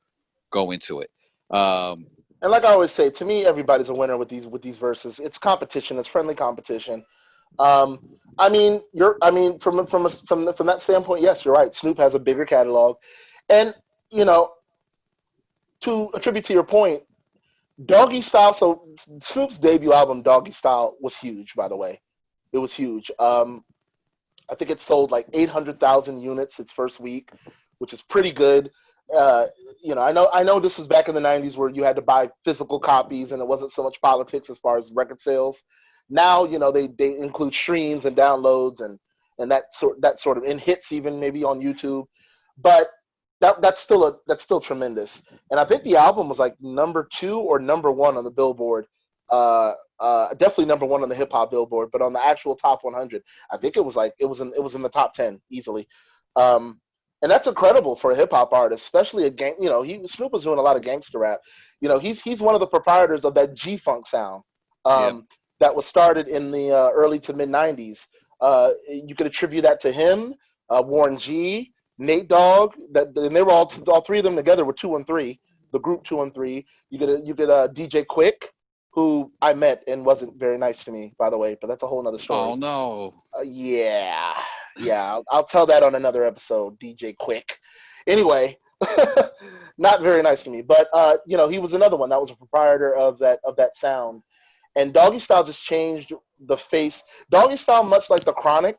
go into it. And like I always say, to me, everybody's a winner with these verses. It's competition. It's friendly competition. I mean, from that standpoint, yes, you're right. Snoop has a bigger catalog, and you know, to attribute to your point, Doggy Style. So Snoop's debut album, Doggy Style, was huge. By the way, it was huge. I think it sold like 800,000 units its first week, which is pretty good. I know this was back in the 90s where you had to buy physical copies and it wasn't so much politics as far as record sales. Now, they include streams and downloads and that sort of, in hits even maybe on YouTube. But that's still tremendous. And I think the album was like number 2 or number 1 on the Billboard. Definitely number 1 on the hip hop Billboard, but on the actual top 100, I think it was in the top 10 easily. And that's incredible for a hip hop artist, especially Snoop was doing a lot of gangster rap. He's one of the proprietors of that G-Funk sound that was started in the early to mid 90s. You could attribute that to him, Warren G, Nate Dogg, and they were all 3 of them together were 2 and 3, the group 2 and 3. You get DJ Quick, who I met and wasn't very nice to me, by the way, but that's a whole nother story. Oh no. I'll tell that on another episode, DJ Quick. Anyway, not very nice to me, but he was another one that was a proprietor of that sound. And Doggy Style just changed the face. Doggy Style, much like The Chronic,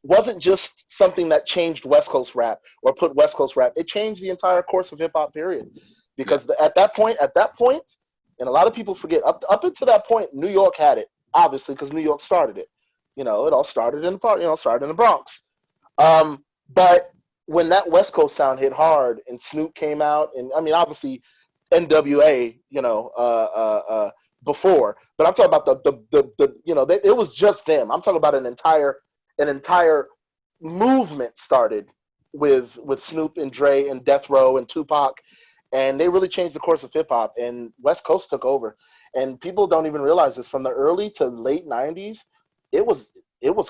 wasn't just something that changed West Coast rap or put West Coast rap. It changed the entire course of hip hop, period. Because at that point, and a lot of people forget, up until that point, New York had it, obviously, because New York started it. It all started in the Bronx. But when that West Coast sound hit hard and Snoop came out, and I mean, obviously, NWA, before, but I'm talking about it was just them. I'm talking about an entire movement started with Snoop and Dre and Death Row and Tupac, and they really changed the course of hip hop. And West Coast took over, and people don't even realize this. From the early to late '90s, it was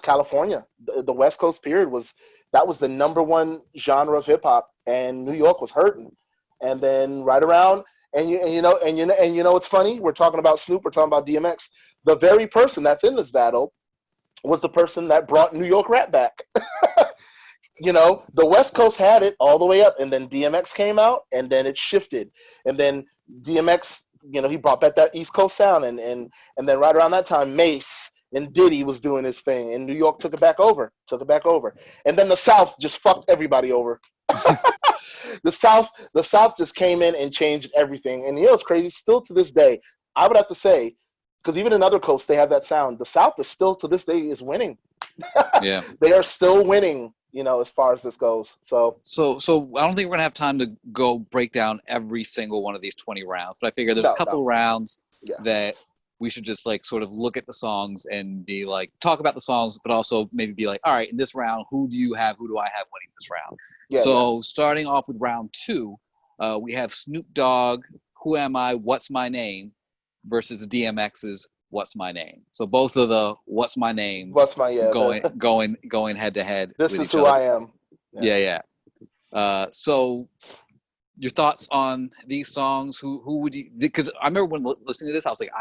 California. The West Coast period was the number 1 genre of hip hop, and New York was hurting. And then right around. And you know what's funny? We're talking about Snoop. We're talking about DMX. The very person that's in this battle was the person that brought New York rap back. The West Coast had it all the way up, and then DMX came out, and then it shifted, and then DMX, he brought back that East Coast sound, and then right around that time, Mace and Diddy was doing his thing, and New York took it back over, and then the South just fucked everybody over. The South just came in and changed everything. And it's crazy. Still to this day, I would have to say, because even in other coasts they have that sound. The South is still to this day is winning. Yeah, they are still winning. As far as this goes. So I don't think we're gonna have time to go break down every single one of these 20 rounds. But I figure there's a couple rounds that we should just like sort of look at the songs and be like, talk about the songs, but also maybe be like, all right, in this round, who do I have winning this round? Starting off with round 2, we have Snoop Dogg, Who Am I, What's My Name, versus DMX's What's My Name. So both of the What's My Names What's my going head to head This with is each who other. I am. Yeah. So your thoughts on these songs? Who would you? Because I remember when listening to this, I was like,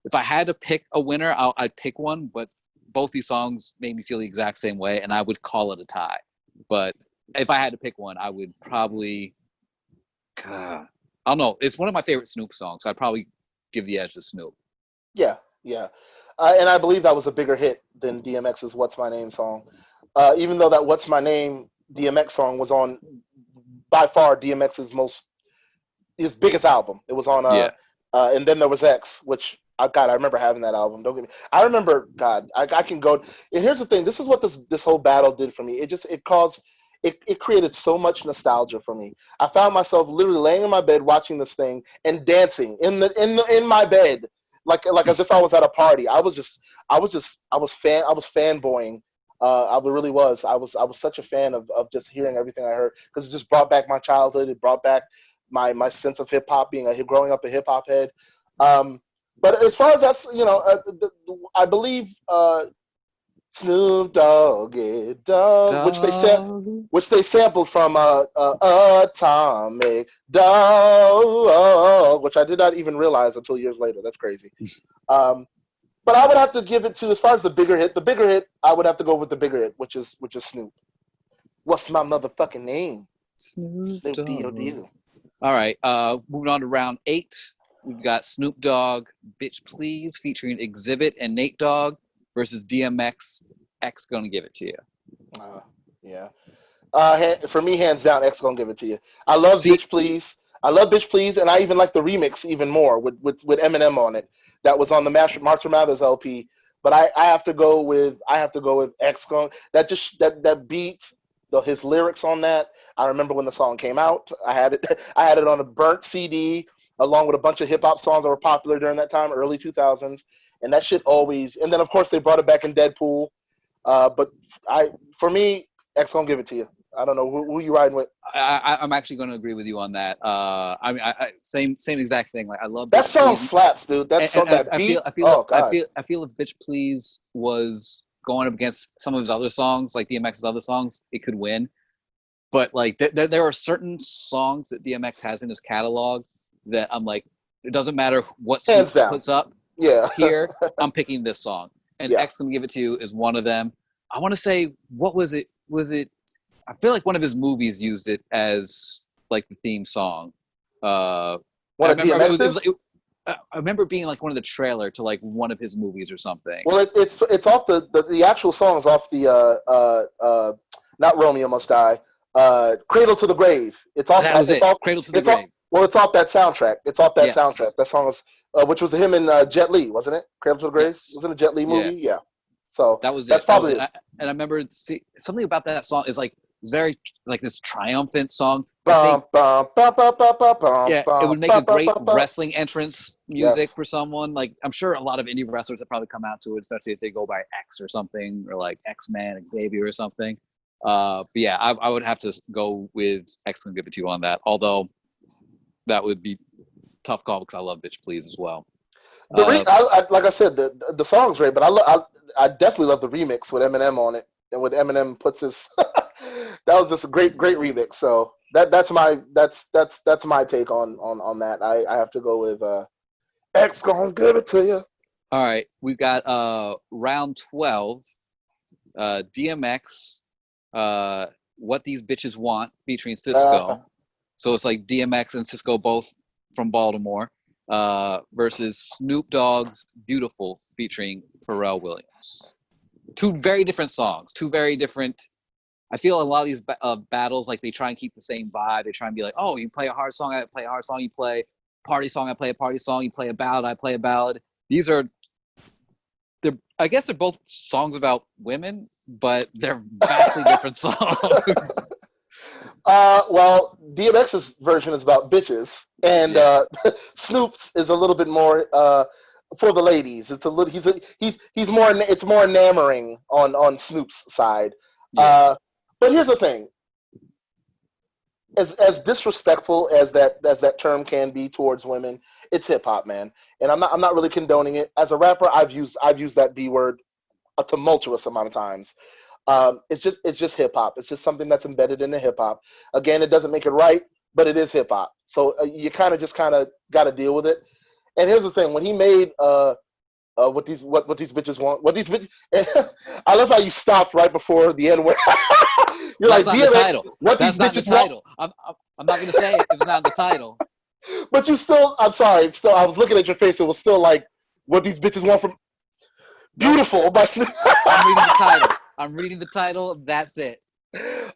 if I had to pick a winner, I'd pick one. But both these songs made me feel the exact same way, and I would call it a tie. But if I had to pick one, I would probably. I don't know. It's one of my favorite Snoop songs. So I'd probably give the edge to Snoop. Yeah. And I believe that was a bigger hit than DMX's What's My Name song. Even though that What's My Name DMX song was on, by far, DMX's his biggest album. It was on, and then there was X, which, I remember having that album. Don't get me. I remember, I can go. And here's the thing. This is what this whole battle did for me. It created so much nostalgia for me. I found myself literally laying in my bed watching this thing and dancing in my bed, like as if I was at a party. I was fanboying. I really was. I was such a fan of just hearing everything I heard, because it just brought back my childhood. It brought back my sense of hip hop, growing up a hip hop head. But as far as that's, I believe Snoop Dogg, which they sampled from Atomic Dog, which I did not even realize until years later. That's crazy. But I would have to give it to, as far as the bigger hit, I would have to go with the bigger hit, which is Snoop. What's my motherfucking name? Snoop D-O-D. All right. Moving on to round 8. We've got Snoop Dogg, Bitch Please, featuring Exhibit and Nate Dogg, versus DMX, X Gonna Give It to You. Yeah. For me, hands down, X Gonna Give It to You. I love Bitch Please. And I even like the remix even more with Eminem on it. That was on the Marshall Mathers LP. But I have to go with X Gonna. That beat, his lyrics on that. I remember when the song came out. I had it on a burnt CD along with a bunch of hip hop songs that were popular during that time, early 2000s. And that shit always. And then of course they brought it back in Deadpool. But for me, X Gonna Give It to You. I don't know who you riding with. I'm actually going to agree with you on that. I mean, same exact thing. Like, I love that Bitch song. Please. Slaps, dude. That song, that beat. I feel if Bitch Please was going up against some of his other songs, like DMX's other songs, it could win. But like, there are certain songs that DMX has in his catalog that I'm like, it doesn't matter what Snoop puts up. Yeah. Here, I'm picking this song, and Yeah. X Gonna Give It to You is one of them. I want to say, what was it? I feel like one of his movies used it as like the theme song. I remember being like one of the trailer to like one of his movies or something. Well, it's off the actual song is off the not Romeo Must Die, Cradle to the Grave. It's off. Cradle to the Grave. It's off that soundtrack. Soundtrack. That song is which was him and Jet Li, wasn't it? Cradle to the Grave. Yes. Wasn't it a Jet Li movie? Yeah. So that's probably it. And I remember something about that song is like, it's very like this triumphant song. It would make a great wrestling entrance music for someone. Like, I'm sure a lot of indie wrestlers that probably come out to it, especially if they go by X or something, or like X-Man, Xavier or something. But yeah, I would have to go with X Gonna Give It to You on that. Although that would be tough call because I love Bitch Please as well. Like I said, the song's great, but I definitely love the remix with Eminem on it, and when Eminem puts his that was just a great remix. So that's my take on that. I have to go with X Gonna Give It to You. All right, we've got round 12, DMX, What These Bitches Want, featuring Cisco. So it's like DMX and Cisco both from Baltimore, versus Snoop Dogg's Beautiful, featuring Pharrell Williams. Two very different songs, two very different. I feel a lot of these battles, like, they try and keep the same vibe. They try and be like, oh, you play a hard song, I play a hard song. You play a party song, I play a party song. You play a ballad, I play a ballad. I guess they're both songs about women, but they're vastly different songs. Well, DMX's version is about bitches, and Snoop's is a little bit more for the ladies. It's a little he's more enamoring on Snoop's side. But here's the thing. as disrespectful as that term can be towards women, it's hip hop, man. And I'm not really condoning it. As a rapper, I've used that B word a tumultuous amount of times. It's just hip hop. It's just something that's embedded into hip hop. Again, it doesn't make it right, but it is hip hop. So you kind of got to deal with it. And here's the thing: when he made what these bitches want, what these bitches, I love how you stopped right before the end where you're That's like not the DMX. title. What That's these not the bitches want, title. I'm not gonna say it if it's not the title. but you still. I'm sorry. It's still. I was looking at your face. It was still like what these bitches want from Nope. Beautiful by I'm reading the title. I'm reading the title. That's it.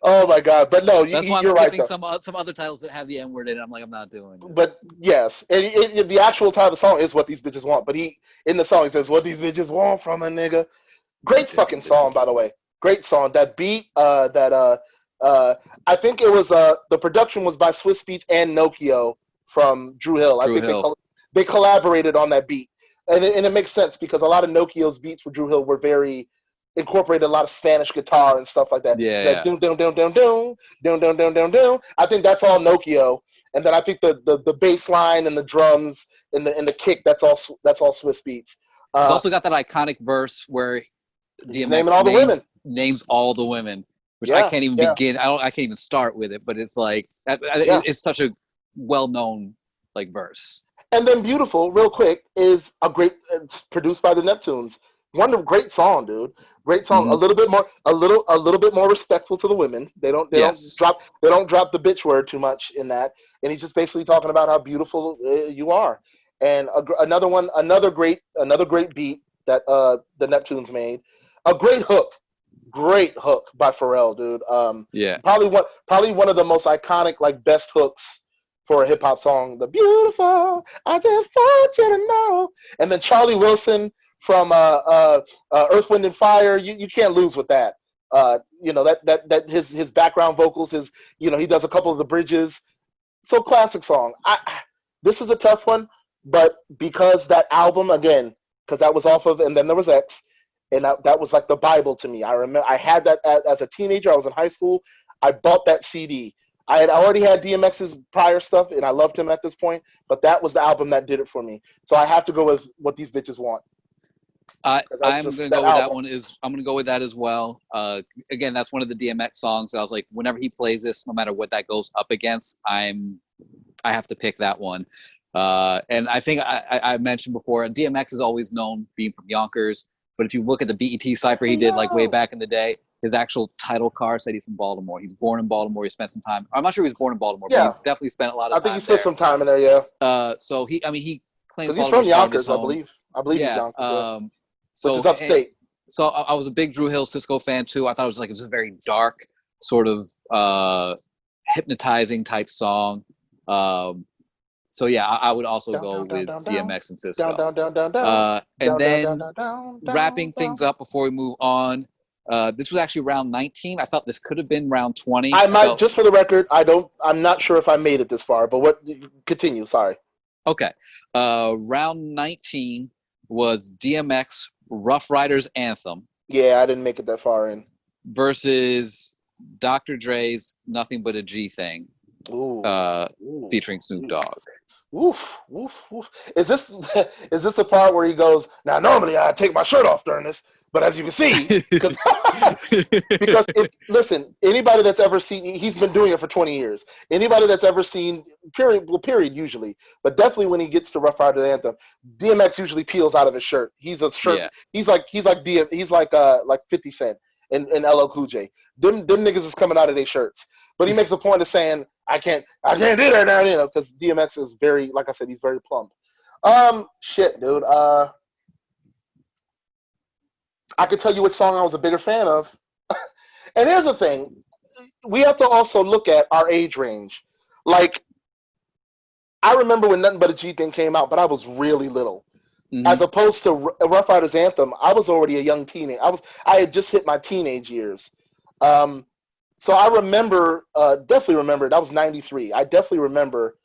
Oh my God! But no, That's why I'm you're right skipping though. some other titles that have the N word in it. I'm like, I'm not doing this. But yes, and the actual title of the song is "What These Bitches Want." But he in the song he says, "What these bitches want from a nigga." Great fucking song, by the way. Great song. That beat, I think it was the production was by Swiss Beats and Nokio from Drew Hill. I Drew think Hill. they collaborated on that beat, and it makes sense because a lot of Nokio's beats for Drew Hill were very incorporated a lot of Spanish guitar and stuff like that. Yeah, So that doom doom doom doom doom doom doom doom doom doom. I think that's all Nokio, and then I think the bass line and the drums and the kick that's all Swiss Beats. He's also got that iconic verse where He's naming DMX all the women. names all the women, which I Yeah, can't even yeah, begin. I can't even start with it. But it's like yeah. it's such a well-known like verse. And then "Beautiful," real quick, is a great. It's produced by the Neptunes. Great song, dude. Great song. Mm-hmm. A little bit more respectful to the women. They don't Yes. drop the bitch word too much in that. And he's just basically talking about how beautiful you are. And another great beat that the Neptunes made. A great hook by Pharrell, dude. Yeah. Probably one of the most iconic, like best hooks for a hip hop song. The beautiful, I just want you to know. And then Charlie Wilson from Earth, Wind and Fire. You can't lose with that. That his background vocals, he does a couple of the bridges. So classic song. This is a tough one, but because that album again, because that was off of, and then there was X, and that was like the Bible to me. I remember I had that as a teenager. I was in high school. I bought that CD. I had already had DMX's prior stuff, and I loved him at this point. But that was the album that did it for me. So I have to go with "What These Bitches Want." I'm gonna go with that one. I'm gonna go with that as well. Again, that's one of the DMX songs that I was like, whenever he plays this, no matter what that goes up against, I have to pick that one. And I think I mentioned before, DMX is always known being from Yonkers. But if you look at the BET cypher he did like way back in the day, his actual title card said he's from Baltimore. He's born in Baltimore. He spent some time. I'm not sure he was born in Baltimore, but he definitely spent a lot of time there. I think he spent some time in there, yeah. So he claims because he's from Yonkers, I home. believe he's Yonkers, which is upstate. So I was a big Drew Hill Cisco fan too. I thought it was a very dark, sort of hypnotizing type song. So yeah, I would also go with DMX and Cisco. And then wrapping things up before we move on, this was actually round 19. I thought this could have been round 20. I might, just for the record, I'm not sure if I made it this far, but continue, sorry. Okay. Round 19 was DMX Rough Riders Anthem. Yeah, I didn't make it that far in. Versus Dr. Dre's Nothing But a G Thing. Featuring Snoop Dogg. Woof, woof, woof. Is this the part where he goes, now normally I take my shirt off during this, but as you can see, because listen, anybody that's ever seen, he's been doing it for 20 years. Anybody that's ever seen, period usually, but definitely when he gets to Rough Riders Anthem, DMX usually peels out of his shirt. He's a shirt. Yeah. He's like 50 Cent and LL Cool J. Them niggas is coming out of their shirts. But he makes a point of saying, I can't do that now, because DMX is very, like I said, he's very plump. Shit, dude. I could tell you which song I was a bigger fan of. And here's the thing. We have to also look at our age range. Like, I remember when Nothing But a G Thing came out, but I was really little. Mm-hmm. As opposed to Rough Riders Anthem, I was already a young teenager. I had just hit my teenage years. So I remember, definitely remember, that was 93. I definitely remember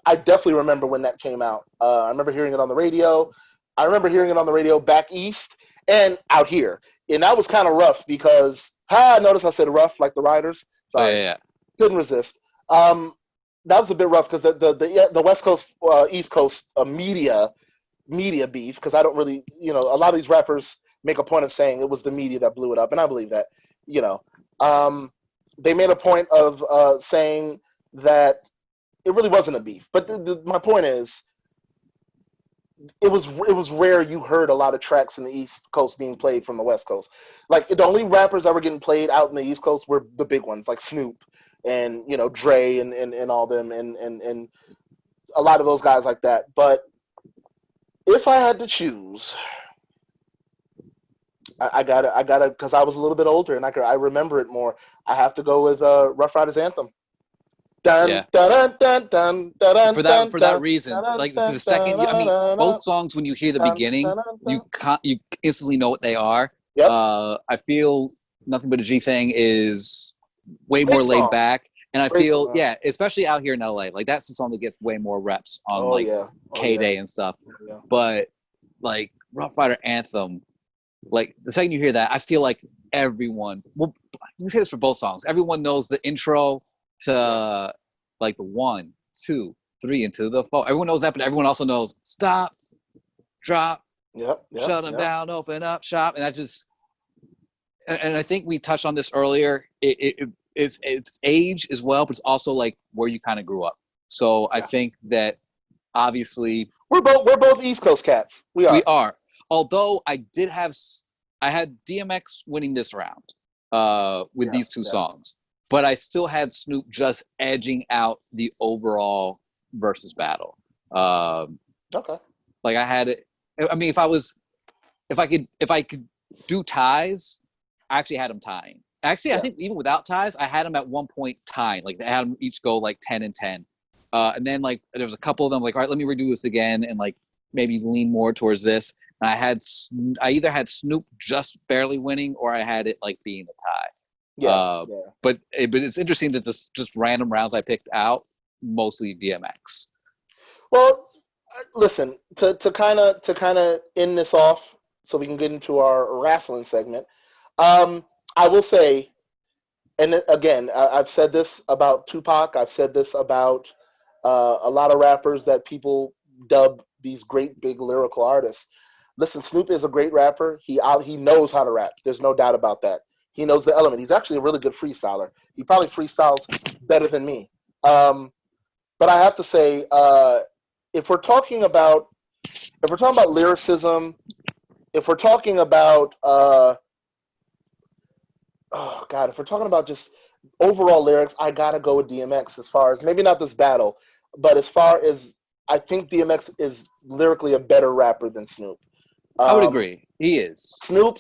when that came out. I remember hearing it on the radio. I remember hearing it on the radio back east and out here. And that was kind of rough because, notice I said rough like the Riders. Sorry. Yeah. Couldn't resist. That was a bit rough because the West Coast, East Coast media beef, because I don't really, a lot of these rappers make a point of saying it was the media that blew it up, and I believe that. you know they made a point of saying that it really wasn't a beef, but my point is it was rare you heard a lot of tracks in the East Coast being played from the West Coast. Like, the only rappers that were getting played out in the East Coast were the big ones like Snoop and Dre and all them and a lot of those guys like that. But if I had to choose, I gotta, because I was a little bit older and I remember it more. I have to go with Rough Riders Anthem. Dun, Yeah. dun, dun, dun, dun, dun, For dun, that dun, reason, dun, like dun, the second, dun, I mean, dun, both songs when you hear the dun, beginning, dun, you dun. instantly know what they are. Yep. I feel Nothing But a G Thing is way Great more laid song. back, and I Great feel song. yeah, especially out here in LA, like that's the song that gets way more reps on Oh like yeah. K Day and stuff. Yeah. But like Rough Rider Anthem, like the second you hear that, I feel like everyone. Well, you can say this for both songs. Everyone knows the intro to like the 1, 2, 3 into the 4. Everyone knows that, but everyone also knows stop, drop, Yep. shut them down, open up shop, and that just. And I think we touched on this earlier. It's age as well, but it's also like where you kind of grew up. So I think that obviously we're both East Coast cats. We are. Although I had DMX winning this round with these two songs, but I still had Snoop just edging out the overall versus battle. Okay. Like I had it. I mean, if I could do ties, I actually had them tying. Actually, I think even without ties, I had them at one point tying. Like, they had them each go like 10 and 10. And then like there was a couple of them like, all right, let me redo this again and like maybe lean more towards this. And I either had Snoop just barely winning or I had it like being a tie. But it's interesting that this just random rounds I picked out, mostly DMX. Well, listen, to kind of end this off so we can get into our wrestling segment. I will say, and again, I've said this about Tupac. I've said this about a lot of rappers that people dub these great big lyrical artists. Listen, Snoop is a great rapper. He knows how to rap. There's no doubt about that. He knows the element. He's actually a really good freestyler. He probably freestyles better than me. But I have to say, if we're talking about lyricism, if we're talking about if we're talking about just overall lyrics, I gotta go with DMX as far as, maybe not this battle, but as far as, I think DMX is lyrically a better rapper than Snoop. I would agree. He is. Snoop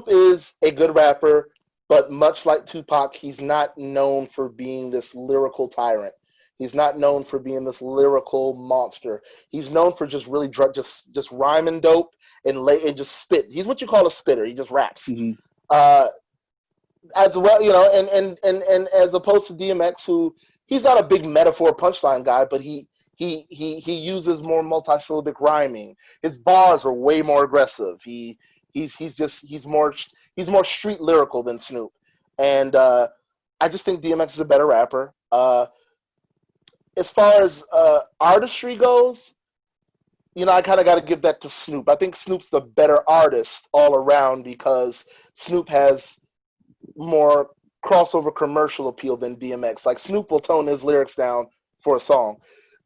is a good rapper, but much like Tupac, he's not known for being this lyrical tyrant. He's not known for being this lyrical monster. He's known for just really just rhyming dope and just spit. He's what you call a spitter. He just raps. Mm-hmm. As well, and as opposed to DMX, who, he's not a big metaphor punchline guy, but he uses more multisyllabic rhyming. His bars are way more aggressive. He's more street lyrical than Snoop, and I just think DMX is a better rapper. As far as artistry goes, I kind of got to give that to Snoop. I think Snoop's the better artist all around because Snoop has more crossover commercial appeal than DMX. Like, Snoop will tone his lyrics down for a song.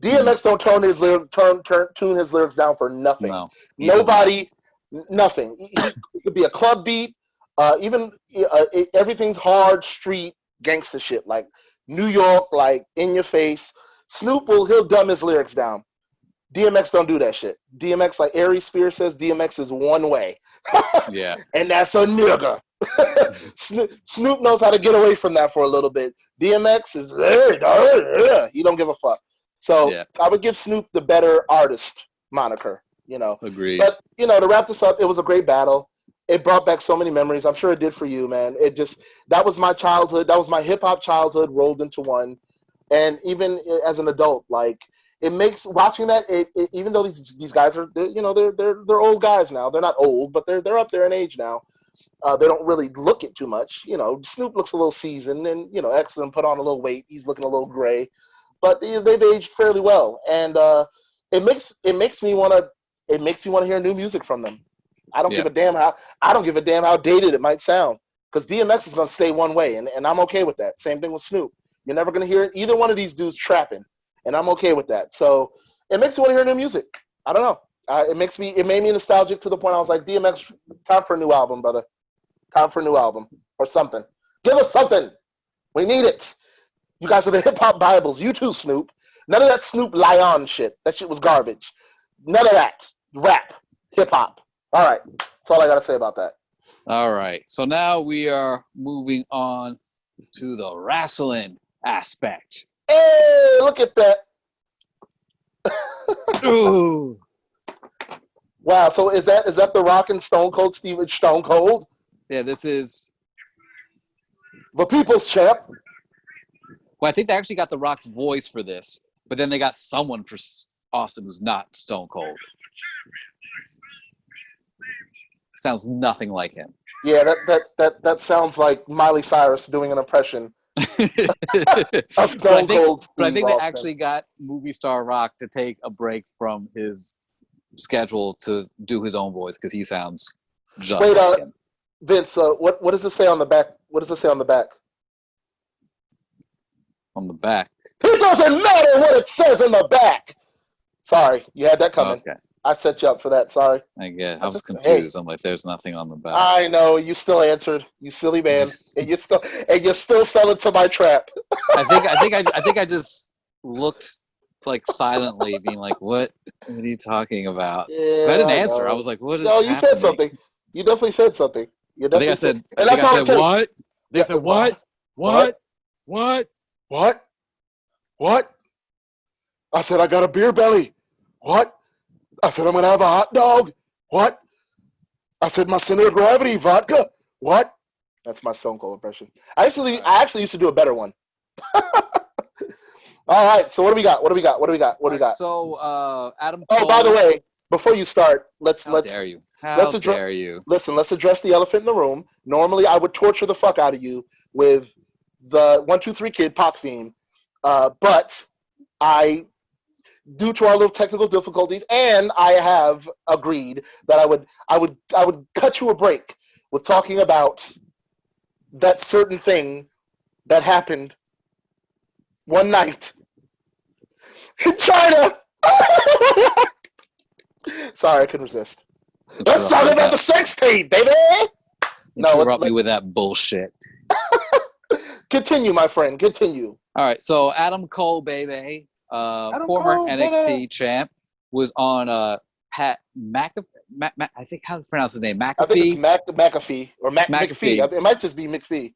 DMX don't tune his lyrics down for nothing. No, Nobody, nothing. It could be a club beat, even everything's hard street gangster shit, like New York, like in your face. Snoop he'll dumb his lyrics down. DMX don't do that shit. DMX, like Ari Spears says, DMX is one way. Yeah. And that's a nigga. Snoop knows how to get away from that for a little bit. DMX is, he don't give a fuck. So I would give Snoop the better artist moniker, Agreed. But, to wrap this up, it was a great battle. It brought back so many memories. I'm sure it did for you, man. That was my childhood. That was my hip hop childhood rolled into one. And even as an adult, like, it makes watching that, even though these guys are, they're old guys now. They're not old, but they're up there in age now. They don't really look it too much. You know, Snoop looks a little seasoned, and you know, X them put on a little weight. He's looking a little gray, but they've aged fairly well, and it makes me want to hear new music from them. I don't Yeah. give a damn how dated it might sound, because DMX is going to stay one way, and I'm okay with that. Same thing with Snoop. You're never going to hear either one of these dudes trapping, and I'm okay with that. So it makes me want to hear new music. I don't know. It made me nostalgic to the point I was like, DMX, time for a new album, brother. Time for a new album or something. Give us something. We need it. You guys are the hip hop Bibles. You too, Snoop. None of that Snoop Lion shit. That shit was garbage. None of that. Rap. Hip hop. All right. That's all I got to say about that. All right. So now we are moving on to the wrestling aspect. Hey, look at that. Ooh. Wow. So is that the Rockin' Stone Cold Stone Cold? Yeah, this is. The People's Champ. Well, I think they actually got The Rock's voice for this, but then they got someone for Austin who's not Stone Cold. Sounds nothing like him. Yeah, that sounds like Miley Cyrus doing an impression of Stone Cold. But I think they Austin. actually got movie star Rock to take a break from his schedule to do his own voice because he sounds just like him. Vince, what does it say on the back? What does it say on the back? On the back. It doesn't matter what it says in the back. Sorry, you had that coming. Okay. I set you up for that. Sorry. I get. I was confused. Hey. I'm like, there's nothing on the back. I know. You still answered. You silly man. and you still fell into my trap. I think I just looked like silently, being like, "What are you talking about?" Yeah, but I didn't answer. I was like, "What is?" No, you said something. You definitely said something. I think I said what? They said what? What? What? What? What? I said I got a beer belly. What? I said I'm gonna have a hot dog. What? I said my center of gravity, vodka. What? That's my Stone Cold impression. I actually used to do a better one. All right. So what do we got? So Adam Cole. Oh, by the way, before you start, How dare you? Listen, let's address the elephant in the room. Normally, I would torture the fuck out of you with the 1, 2, 3 Kid Pac theme, but due to our little technical difficulties, and I have agreed that I would cut you a break with talking about that certain thing that happened one night in China. Sorry, I couldn't resist. Let's talk about the sex tape, baby. Interrupt me with that bullshit. Continue, my friend. Continue. All right. So Adam Cole, baby, former NXT champ, was on Pat McAfee. I think how to pronounce his name. McAfee. I think it's McAfee or McPhee. It might just be McPhee.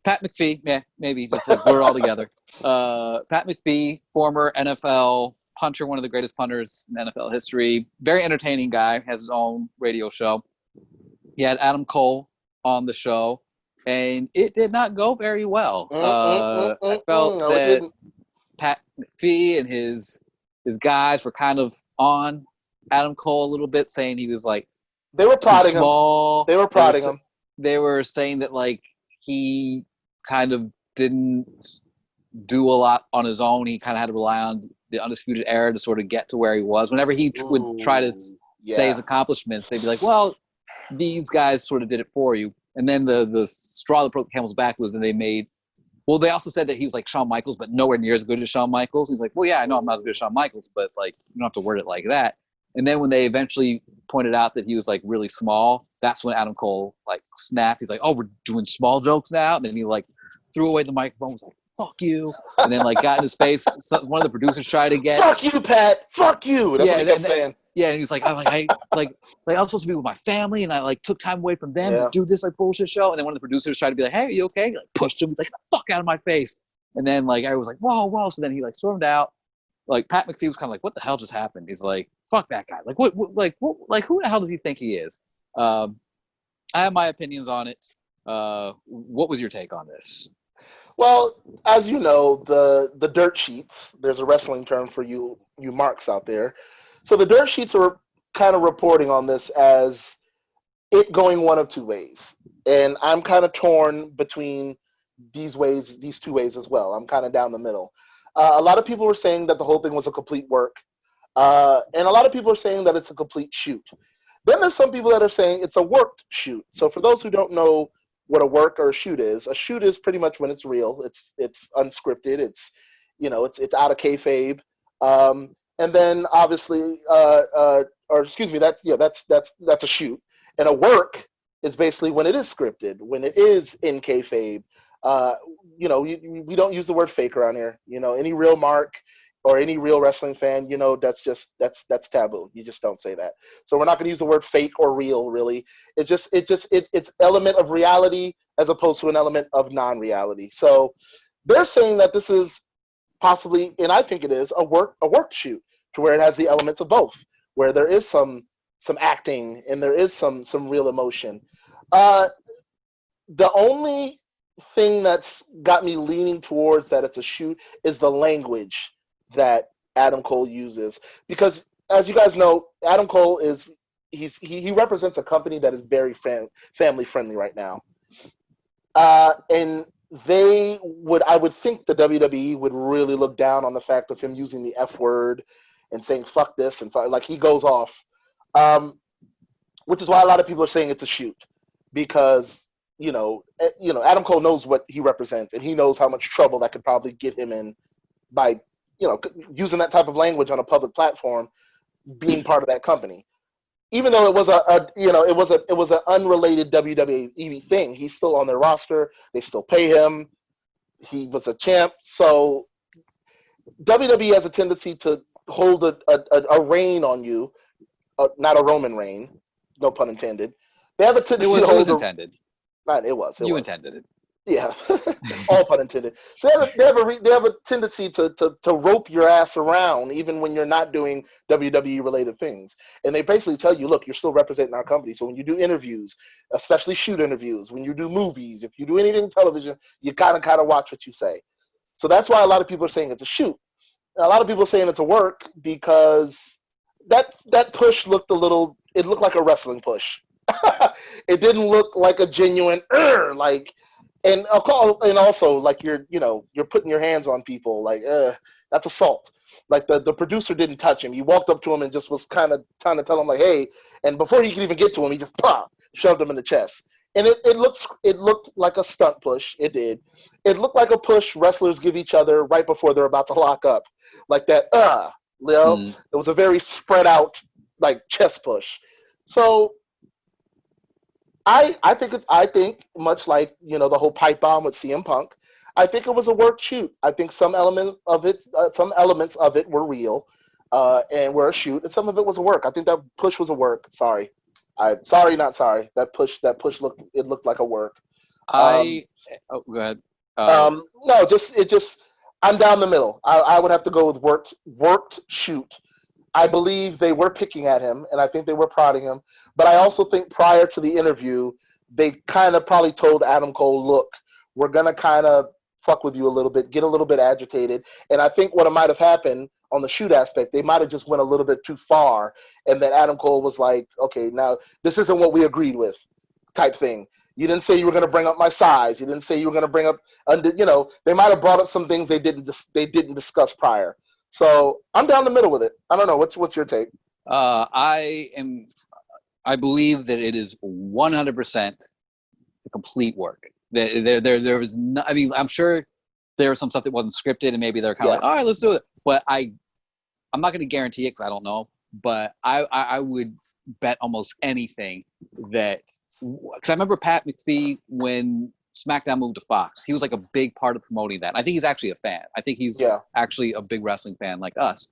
Pat McPhee. Yeah, maybe just like blur it all together. Pat McPhee, former NFL punter, one of the greatest punters in NFL history. Very entertaining guy. Has his own radio show. He had Adam Cole on the show, and it did not go very well. I felt that Pat McPhee and his guys were kind of on Adam Cole a little bit, saying he was like they were prodding him. They were prodding him. They were saying that like he kind of didn't do a lot on his own. He kind of had to rely on the Undisputed Era to sort of get to where he was. Whenever he would try to say his accomplishments, they'd be like, "Well, these guys sort of did it for you." And then the straw that broke the camel's back was that well, they also said that he was like Shawn Michaels, but nowhere near as good as Shawn Michaels. He's like, well, yeah, I know I'm not as good as Shawn Michaels, but like, you don't have to word it like that. And then when they eventually pointed out that he was like really small, that's when Adam Cole like snapped. He's like, oh, we're doing small jokes now. And then he like threw away the microphone, was like, fuck you. And then like got in his face. So one of the producers tried to get, fuck you, Pat. Fuck you. That's what he kept saying. Yeah, and he's like, I was supposed to be with my family, and I like took time away from them to do this like bullshit show. And then one of the producers tried to be like, "Hey, are you okay?" He, like pushed him. He's like, "Get the fuck out of my face!" And then like I was like, "Whoa!" So then he like stormed out. Like Pat McPhee was kind of like, "What the hell just happened?" He's like, "Fuck that guy!" Like what who the hell does he think he is? I have my opinions on it. What was your take on this? Well, as you know, the dirt sheets. There's a wrestling term for you marks out there. So the dirt sheets are kind of reporting on this as it going one of two ways. And I'm kind of torn between these two ways as well. I'm kind of down the middle. A lot of people were saying that the whole thing was a complete work. And a lot of people are saying that it's a complete shoot. Then there's some people that are saying it's a worked shoot. So for those who don't know what a work or a shoot is pretty much when it's real. It's unscripted. It's out of kayfabe. And then obviously, or excuse me, that's a shoot. And a work is basically when it is scripted, when it is in kayfabe. We don't use the word fake around here. Any real mark or any real wrestling fan, that's taboo. You just don't say that. So we're not going to use the word fake or real, really. It's element of reality as opposed to an element of non-reality. So they're saying that this is possibly, and I think it is, a work shoot, to where it has the elements of both, where there is some acting and there is some real emotion. The only thing that's got me leaning towards that it's a shoot is the language that Adam Cole uses, because as you guys know, Adam Cole he represents a company that is very family friendly right now, and I would think the WWE would really look down on the fact of him using the F word and saying fuck this and like he goes off, which is why a lot of people are saying it's a shoot, because Adam Cole knows what he represents, and he knows how much trouble that could probably get him in by using that type of language on a public platform, being part of that company. Even though it was it was an unrelated WWE thing, he's still on their roster. They still pay him. He was a champ. So WWE has a tendency to hold a reign on you, not a Roman reign, no pun intended. They have a tendency to hold. It was intended. It was. You intended it. Yeah, all pun intended. So they have a tendency to rope your ass around even when you're not doing WWE related things, and they basically tell you, look, you're still representing our company. So when you do interviews, especially shoot interviews, when you do movies, if you do anything in television, you kind of watch what you say. So that's why a lot of people are saying it's a shoot. A lot of people are saying it's a work because that push looked it looked like a wrestling push. It didn't look like a genuine like. And also, like you're putting your hands on people, like that's assault. Like the producer didn't touch him; he walked up to him and just was kind of trying to tell him like, "Hey!" And before he could even get to him, he just shoved him in the chest. And it looked like a stunt push. It did. It looked like a push wrestlers give each other right before they're about to lock up, like that. It was a very spread out like chest push. So. I think much like the whole pipe bomb with CM Punk, I think it was a work shoot. I think some elements of it were real, and were a shoot, and some of it was a work. I think that push was a work. Sorry, not sorry. That push looked like a work. Go ahead. No, I'm down the middle. I would have to go with worked shoot. I believe they were picking at him, and I think they were prodding him. But I also think prior to the interview, they kind of probably told Adam Cole, look, we're going to kind of fuck with you a little bit, get a little bit agitated. And I think what might have happened on the shoot aspect, they might have just went a little bit too far, and then Adam Cole was like, okay, now this isn't what we agreed with type thing. You didn't say you were going to bring up my size. You didn't say you were going to bring up, they might have brought up some things they didn't discuss prior. So I'm down the middle with it. I don't know. What's your take? I believe that it is 100% the complete work. There was no, I mean, I'm sure there was some stuff that wasn't scripted, and maybe they're kind of like, all right, let's do it. But I'm not going to guarantee it because I don't know. But I would bet almost anything that, because I remember Pat McAfee when SmackDown moved to Fox, he was like a big part of promoting that. I think he's actually a fan. I think he's actually a big wrestling fan like us.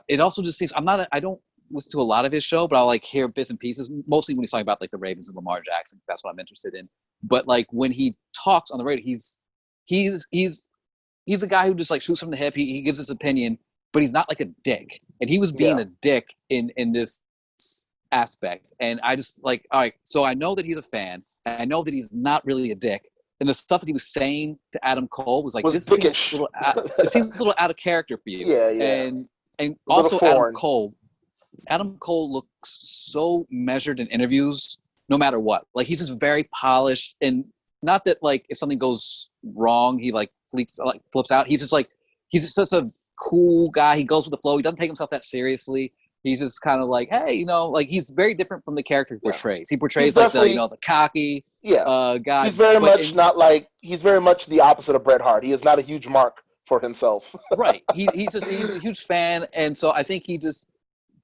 It also just seems I don't listen to a lot of his show, but I'll like hear bits and pieces, mostly when he's talking about like the Ravens and Lamar Jackson, because that's what I'm interested in. But like when he talks on the radio, he's a guy who just like shoots from the hip. He gives his opinion, but he's not like a dick. And he was being a dick in this aspect. And I just like, all right, so I know that he's a fan, and I know that he's not really a dick. And the stuff that he was saying to Adam Cole was like, this seems it seems a little out of character for you. Yeah. And also Adam Cole looks so measured in interviews no matter what. Like he's just very polished, and not that like if something goes wrong, he like flips out. He's just such a cool guy. He goes with the flow. He doesn't take himself that seriously. He's just kind of like, hey, like he's very different from the character he portrays. He portrays like the cocky guy. He's very much he's very much the opposite of Bret Hart. He is not a huge mark for himself. Right. He's a huge fan, and so I think he just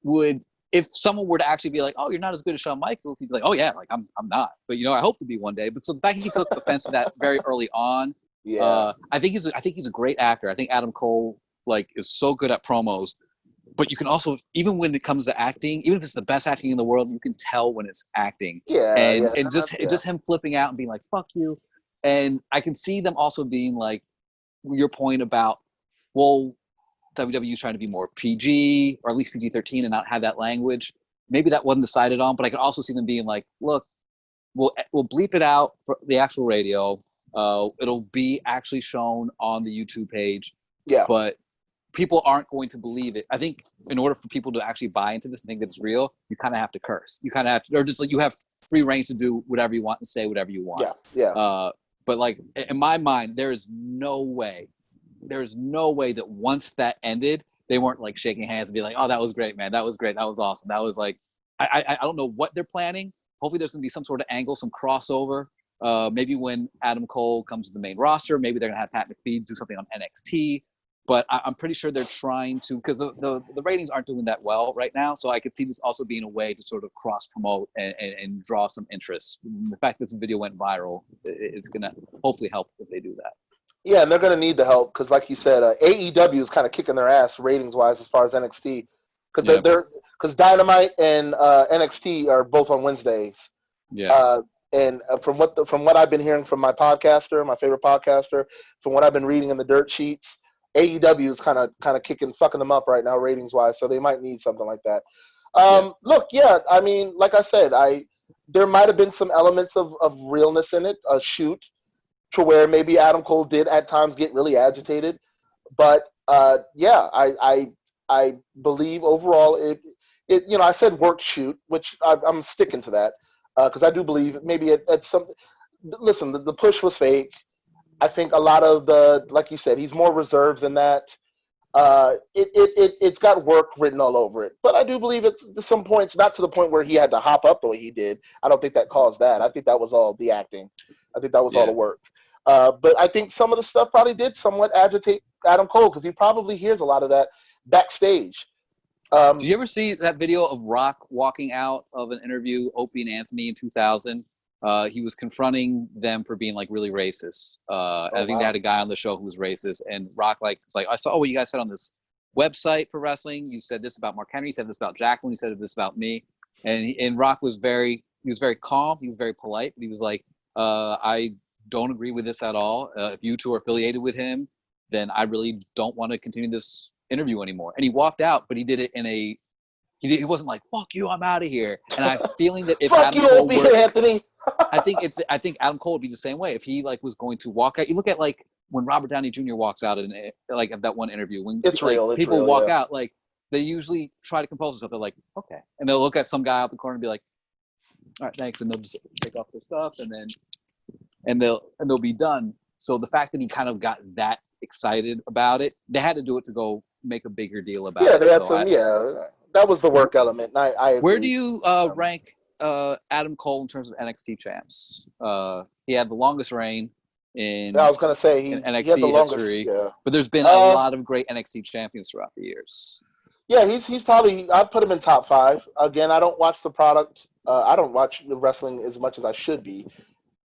would. If someone were to actually be like, "Oh, you're not as good as Shawn Michaels," he'd be like, "Oh yeah, like I'm not." But I hope to be one day. But so the fact he took offense to that very early on, I think he's a great actor. I think Adam Cole is so good at promos. But you can also, even when it comes to acting, even if it's the best acting in the world, you can tell when it's acting. And just him flipping out and being like, "Fuck you," and I can see them also being like, your point about, well, WWE's trying to be more PG or at least PG-13 and not have that language. Maybe that wasn't decided on, but I could also see them being like, look, we'll bleep it out for the actual radio. It'll be actually shown on the YouTube page. Yeah. But people aren't going to believe it. I think in order for people to actually buy into this and think that it's real, you kind of have to curse. You kind of have to, or just like you have free reign to do whatever you want and say whatever you want. Yeah. But like in my mind, there's no way that once that ended, they weren't like shaking hands and be like, "Oh, that was great, man. That was great. That was awesome." That was like, I don't know what they're planning. Hopefully, there's going to be some sort of angle, some crossover. Maybe when Adam Cole comes to the main roster, maybe they're going to have Pat McAfee do something on NXT. But I'm pretty sure they're trying to, because the ratings aren't doing that well right now. So I could see this also being a way to sort of cross promote and draw some interest. The fact that this video went viral, it's going to hopefully help if they do that. Yeah, and they're going to need the help because, like you said, AEW is kind of kicking their ass ratings wise as far as NXT, because Dynamite and NXT are both on Wednesdays. Yeah. And from what I've been hearing from my podcaster, my favorite podcaster, from what I've been reading in the dirt sheets, AEW is kind of fucking them up right now ratings wise, so they might need something like that. Look, I mean, like I said, there might have been some elements of realness in it, a shoot, to where maybe Adam Cole did at times get really agitated, but I believe overall it I said worked shoot, which I'm sticking to that because I do believe maybe at some. Listen, the push was fake. I think a lot of like you said, he's more reserved than that. It's got work written all over it. But I do believe it's at some points, not to the point where he had to hop up the way he did. I don't think that caused that. I think that was all the acting. I think that was all the work. But I think some of the stuff probably did somewhat agitate Adam Cole because he probably hears a lot of that backstage. Did you ever see that video of Rock walking out of an interview, Opie and Anthony in 2000? He was confronting them for being like really racist. I think they had a guy on the show who was racist, and Rock was like, I saw what you guys said on this website for wrestling. You said this about Mark Henry. You said this about Jacqueline. You said this about me. And Rock was very calm. He was very polite. But he was like, I don't agree with this at all. If you two are affiliated with him, then I really don't want to continue this interview anymore. And he walked out, but he did it in a. He wasn't like, "Fuck you, I'm out of here." And I'm feeling that if Fuck you, Opie and Anthony. I think Adam Cole would be the same way if he was going to walk out. You look at when Robert Downey Jr. walks out at that one interview when people walk out, they usually try to compose themselves. They're like, okay, and they'll look at some guy out the corner and be like, all right, thanks, and they'll just take off their stuff and they'll be done. So the fact that he kind of got that excited about it, they had to do it to go make a bigger deal about it. Yeah, they had that was the work element. And I agree. Where do you rank Adam Cole in terms of NXT champs? He had the longest reign in. I was gonna say in NXT he had the history, longest, but there's been a lot of great NXT champions throughout the years. Yeah, he's probably. I'd put him in top 5. Again, I don't watch the product. I don't watch the wrestling as much as I should be,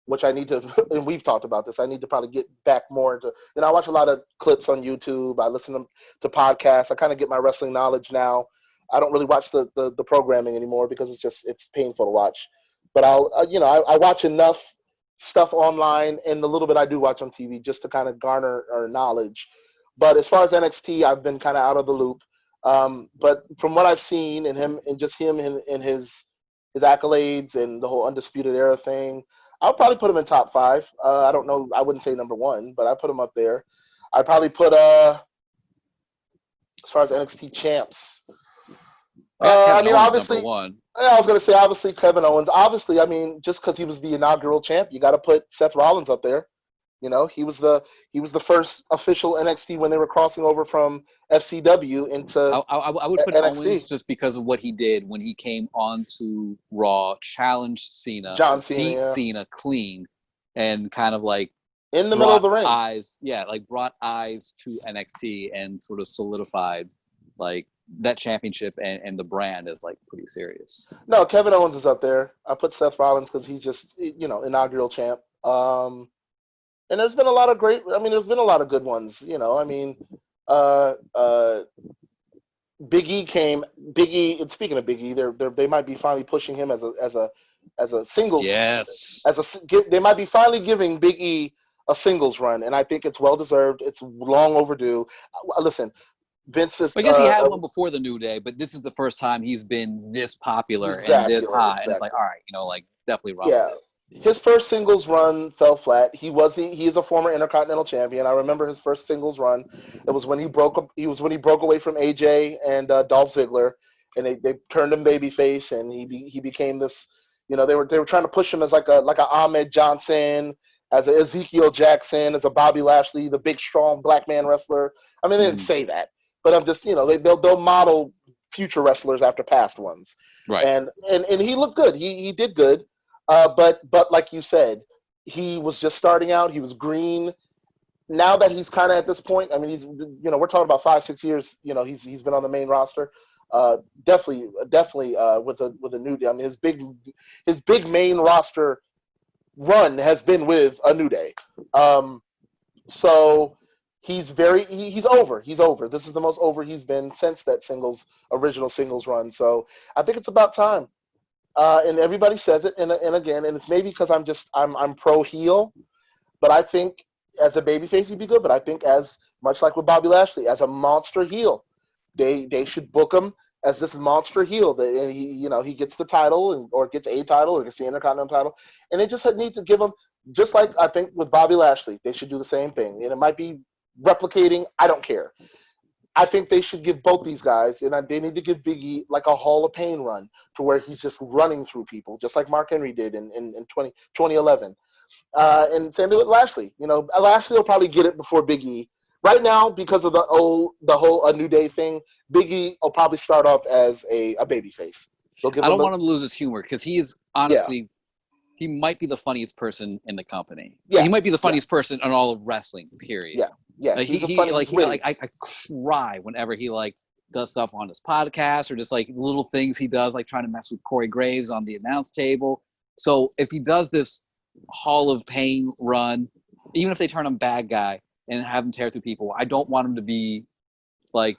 which I need to. And we've talked about this. I need to probably get back more into. I watch a lot of clips on YouTube. I listen to podcasts. I kind of get my wrestling knowledge now. I don't really watch the programming anymore because it's painful to watch. But I watch enough stuff online and the little bit I do watch on TV just to kind of garner knowledge. But as far as NXT, I've been kind of out of the loop. But from what I've seen and him and his accolades and the whole Undisputed Era thing, I'll probably put him in top 5. I don't know. I wouldn't say number 1, but I put him up there. I'd probably put as far as NXT champs. I mean, obviously, I was going to say, obviously, Kevin Owens. Obviously, I mean, just because he was the inaugural champ, you got to put Seth Rollins up there. You know, he was the first official NXT when they were crossing over from FCW into I would put Owens NXT. just because of what he did when he came onto Raw, challenged Cena, John Cena, beat yeah. Cena clean, and kind of like In the middle of brought the ring. eyes, brought eyes to NXT and sort of solidified like that championship and the brand is like pretty serious. No, Kevin Owens is up there. I put Seth Rollins because he's just, inaugural champ. And there's been a lot of there's been a lot of good ones. I mean, uh, uh, Big E came. Big E. And speaking of Big E, they might be finally pushing him as a singles. Yes. They might be finally giving Big E a singles run, and I think it's well deserved. It's long overdue. Listen, Vince is. I guess he had one before the New Day, but this is the first time he's been this popular and this high, and it's like, all right, definitely run with it. His first singles run fell flat. He is a former Intercontinental Champion. I remember his first singles run. It was when he broke away from AJ and Dolph Ziggler, and they turned him babyface, and he became this. They were trying to push him as like a Ahmed Johnson, as a Ezekiel Jackson, as a Bobby Lashley, the big strong black man wrestler. I mean, they didn't say that, but I'm just they'll model future wrestlers after past ones. Right. And he looked good. He did good. But like you said, he was just starting out. He was green. Now that he's kind of at this point, I mean, we're talking about 5-6 years. He's been on the main roster. Definitely with a New Day. I mean, his big main roster run has been with a New Day. So he's over. He's over. This is the most over he's been since that original singles run. So I think it's about time. And everybody says it, and again, and it's maybe because I'm pro heel, but I think as a babyface he'd be good. But I think as much like with Bobby Lashley, as a monster heel, they should book him as this monster heel. And he gets the title or gets a title or gets the Intercontinental title, and they just need to give him, just like I think with Bobby Lashley, they should do the same thing. And it might be replicating. I don't care. I think they should give both these guys, and they need to give Big E like a Hall of Pain run to where he's just running through people, just like Mark Henry did in 2011. And same thing with Lashley. Lashley will probably get it before Big E. Right now, because of the whole New Day thing, Big E will probably start off as a babyface. I don't want him to lose his humor because he is honestly, he might be the funniest person in the company. Yeah. He might be the funniest person in all of wrestling, period. Yeah. Yeah, I cry whenever he does stuff on his podcast or just little things he does, trying to mess with Corey Graves on the announce table. So if he does this Hall of Pain run, even if they turn him bad guy and have him tear through people, I don't want him to be he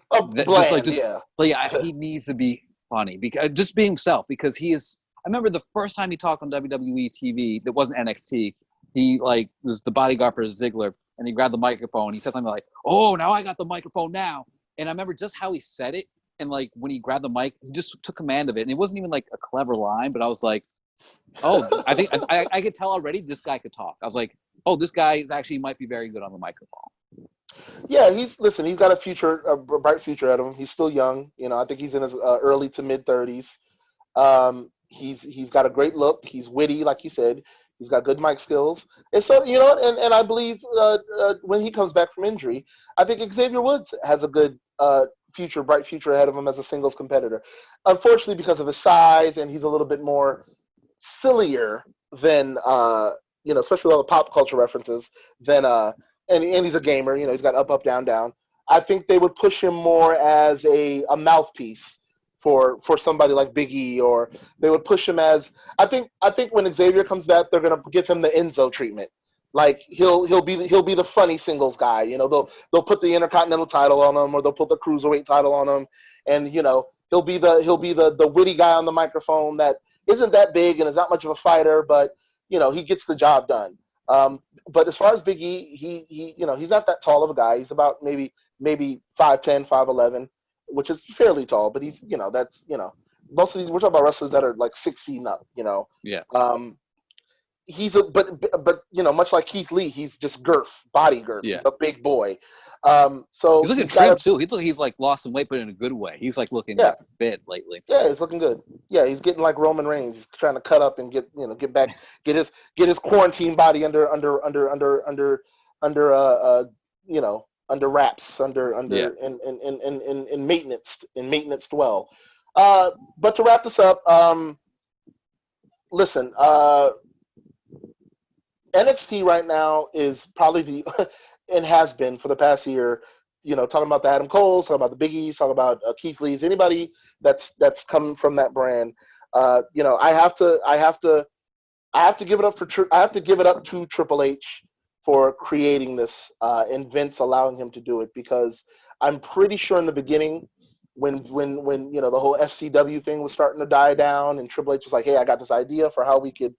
needs to be funny because just be himself because he is. I remember the first time he talked on WWE TV that wasn't NXT. He was the bodyguard for Ziggler. And he grabbed the microphone. He said something like, "Oh, now I got the microphone now." And I remember just how he said it. And when he grabbed the mic, he just took command of it. And it wasn't even a clever line, but I was like, "Oh, I think I could tell already this guy could talk." I was like, "Oh, this guy might be very good on the microphone." Yeah, he's got a bright future ahead of him. He's still young. I think he's in his early to mid 30s. He's got a great look. He's witty, like you said. He's got good mic skills. And so, and I believe when he comes back from injury, I think Xavier Woods has a good bright future ahead of him as a singles competitor. Unfortunately, because of his size and he's a little bit more sillier than, especially with all the pop culture references, than, and he's a gamer, he's got up, down, down. I think they would push him more as a mouthpiece for somebody like Big E, or they would push him as I think when Xavier comes back, they're gonna give him the Enzo treatment. Like he'll be the funny singles guy. They'll put the Intercontinental title on him, or they'll put the Cruiserweight title on him, and he'll be the witty guy on the microphone that isn't that big and is not much of a fighter, but he gets the job done. But as far as Big E, he's not that tall of a guy. He's about maybe 5'10", 5'11". Which is fairly tall, but he's, most of these, we're talking about wrestlers that are 6 feet and up, Yeah. He's but much like Keith Lee, he's just body girth. Yeah. He's a big boy. So He's looking he's got trim too. He's like lost some weight, but in a good way. He's like looking like fit lately. Yeah, he's looking good. Yeah, he's getting like Roman Reigns. He's trying to cut up and get back, get his quarantine body under under wraps, Yeah. in maintenance well. But to wrap this up, listen, NXT right now is probably the and has been for the past year. Talking about the Adam Coles, talking about the Biggies, talking about Keith Lee's, anybody that's come from that brand. I have to give it up to Triple H for creating this, and Vince allowing him to do it, because I'm pretty sure in the beginning when the whole FCW thing was starting to die down, and Triple H was like, hey, I got this idea for how we could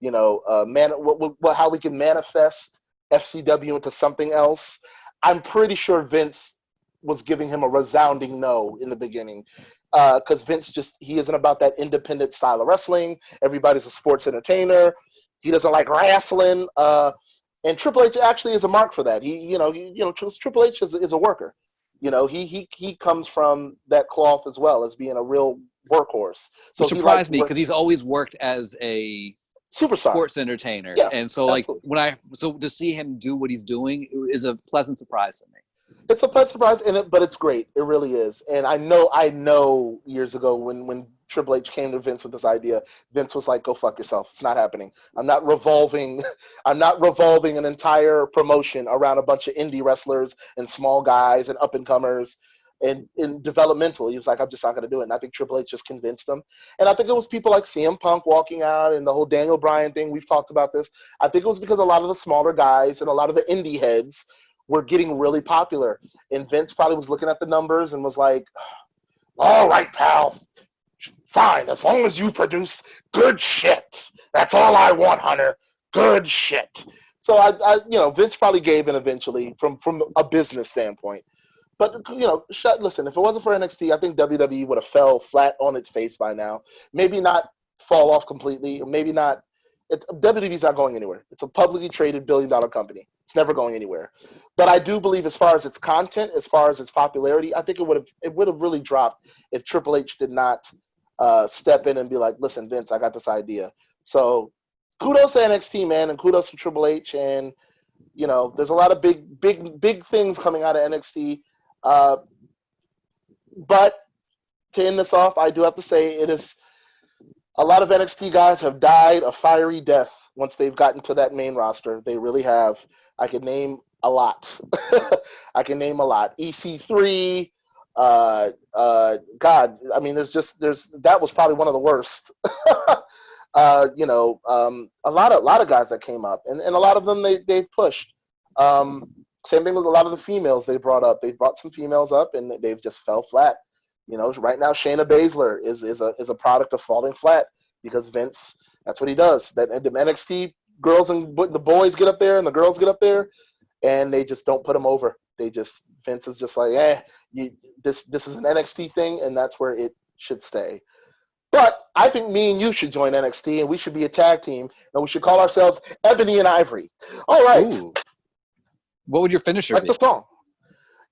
how we can manifest FCW into something else. I'm pretty sure Vince was giving him a resounding no in the beginning, because Vince he isn't about that independent style of wrestling. Everybody's a sports entertainer. He doesn't like wrestling, and Triple H actually is a mark for that. Triple H is a worker. He comes from that cloth as well as being a real workhorse. So it surprised me because he's always worked as a superstar sports entertainer, and so absolutely. so to see him do what he's doing is a pleasant surprise to me. It's a pleasant surprise, but it's great. It really is. And I know years ago when Triple H came to Vince with this idea, Vince was like, "Go fuck yourself. It's not happening. I'm not revolving an entire promotion around a bunch of indie wrestlers and small guys and up and comers and developmental." He was like, "I'm just not going to do it." And I think Triple H just convinced them. And I think it was people like CM Punk walking out and the whole Daniel Bryan thing. We've talked about this. I think it was because a lot of the smaller guys and a lot of the indie heads were getting really popular. And Vince probably was looking at the numbers and was like, "All right, pal. Fine, as long as you produce good shit. That's all I want, Hunter. Good shit." So Vince probably gave in eventually from a business standpoint. But listen, if it wasn't for NXT, I think WWE would have fell flat on its face by now. Maybe not fall off completely, or maybe not. WWE's not going anywhere. It's a publicly traded billion-dollar company. It's never going anywhere. But I do believe, as far as its content, as far as its popularity, I think it would have really dropped if Triple H did not step in and be like, "Listen, Vince, I got this idea." So kudos to NXT, man, and kudos to Triple H. And there's a lot of big things coming out of NXT. But to end this off, I do have to say it is a lot of NXT guys have died a fiery death once they've gotten to that main roster. They really have. I can name a lot. EC3. God, I mean, there's that was probably one of the worst. A lot of guys that came up, and a lot of them they've pushed. Same thing with a lot of the females they brought up. They brought some females up, and they've just fell flat. Right now Shayna Baszler is a product of falling flat because Vince. That's what he does. That the NXT girls and the boys get up there, and the girls get up there, and they just don't put them over. Vince is just like, this is an NXT thing, and that's where it should stay. But I think me and you should join NXT, and we should be a tag team, and we should call ourselves Ebony and Ivory. All right. Ooh. What would your finisher be? The song.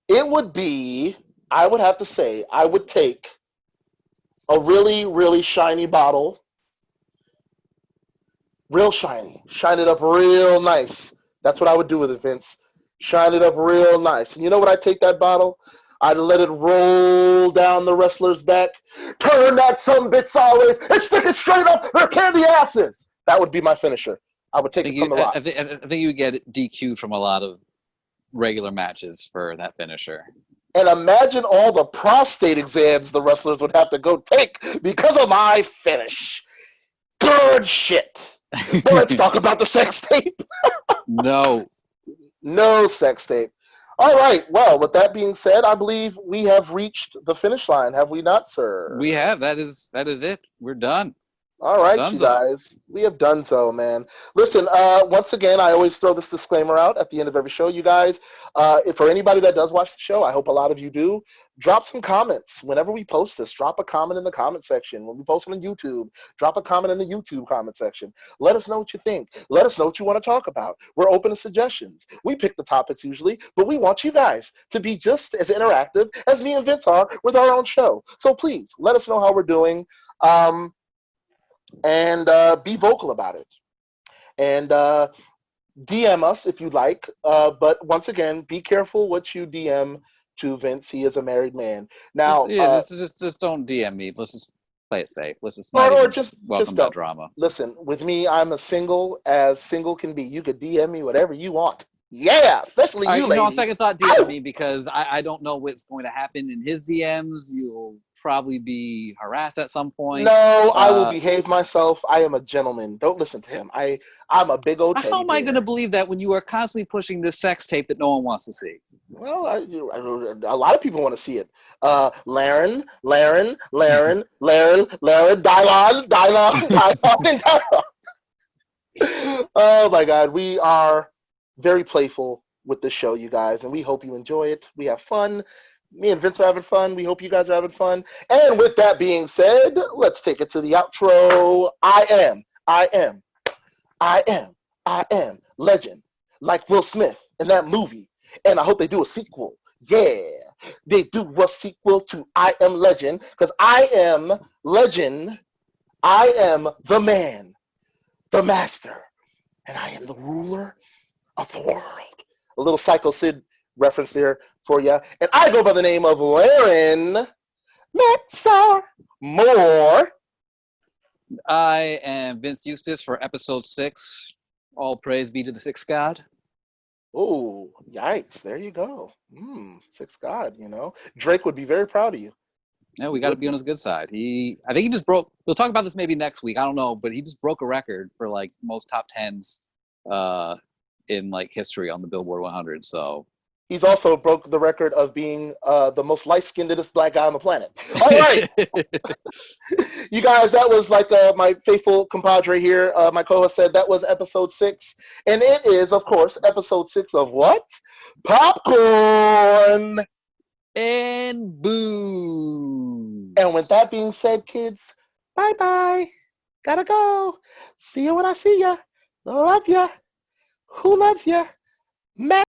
It would be, I would have to say, I would take a really, really shiny bottle, real shiny, shine it up real nice. That's what I would do with it, Vince. Shine it up real nice. And you know what I'd take that bottle? I'd let it roll down the wrestler's back, turn that sumbitch sideways, and stick it straight up their candy asses. That would be my finisher. I would take it from The Rock. I think you would get DQ'd from a lot of regular matches for that finisher. And imagine all the prostate exams the wrestlers would have to go take because of my finish. Good shit. Well, let's talk about the sex tape. No sex tape. All right. Well, with that being said, I believe we have reached the finish line. Have we not, sir? We have. That is it. We're done. All right, you Dunzo. guys. We have done so, man. Listen, once again, I always throw this disclaimer out at the end of every show. You guys, if for anybody that does watch the show, I hope a lot of you do, drop some comments. Whenever we post this, drop a comment in the comment section. When we post it on YouTube, drop a comment in the YouTube comment section. Let us know what you think. Let us know what you want to talk about. We're open to suggestions. We pick the topics usually, but we want you guys to be just as interactive as me and Vince are with our own show. So please, let us know how we're doing. And be vocal about it. And DM us if you like. But once again, be careful what you DM to Vince. He is a married man. Now, Just don't DM me. Let's just play it safe. Let's just not or even just welcome that don't. drama. Listen, with me, I'm as single can be. You could DM me whatever you want. Yeah, especially All right, you, you know, on ladies. second thought, DM me because I don't know what's going to happen in his DMs. You'll probably be harassed at some point. No, I will behave myself. I am a gentleman. Don't listen to him. I'm a big old teddy How am I going to bear. believe that when you are constantly pushing this sex tape that no one wants to see? Well, a lot of people want to see it. Laren, Laren, Laren, Laren, Laren, Dylon, Dylon, Dylon, Dylon. Oh my God, we are very playful with this show, you guys, and we hope you enjoy it. We have fun. Me and Vince are having fun. We hope you guys are having fun. And with that being said, let's take it to the outro. I am legend, like Will Smith in that movie. And I hope they do a sequel. Yeah, they do a sequel to I Am Legend, because I am legend. I am the man, the master, and I am the ruler of the world. A little Psycho Sid reference there for you. And I go by the name of LAREN Maxar Moore. I am Vince Eustace for episode 6. All praise be to the sixth god. Oh, yikes. There you go. Sixth God, Drake would be very proud of you. Yeah, we got to be on his good side. I think he just broke. We'll talk about this maybe next week. I don't know, but he just broke a record for like most top tens in like history on the Billboard 100. So He's also broke the record of being the most light-skinnedest black guy on the planet. All right. You guys, that was like my faithful compadre here. My co-host said that was episode 6. And it is, of course, episode 6 of what? Popcorn. And boo. And with that being said, kids, bye-bye. Gotta go. See you when I see ya. Love ya. Who loves ya? Matt.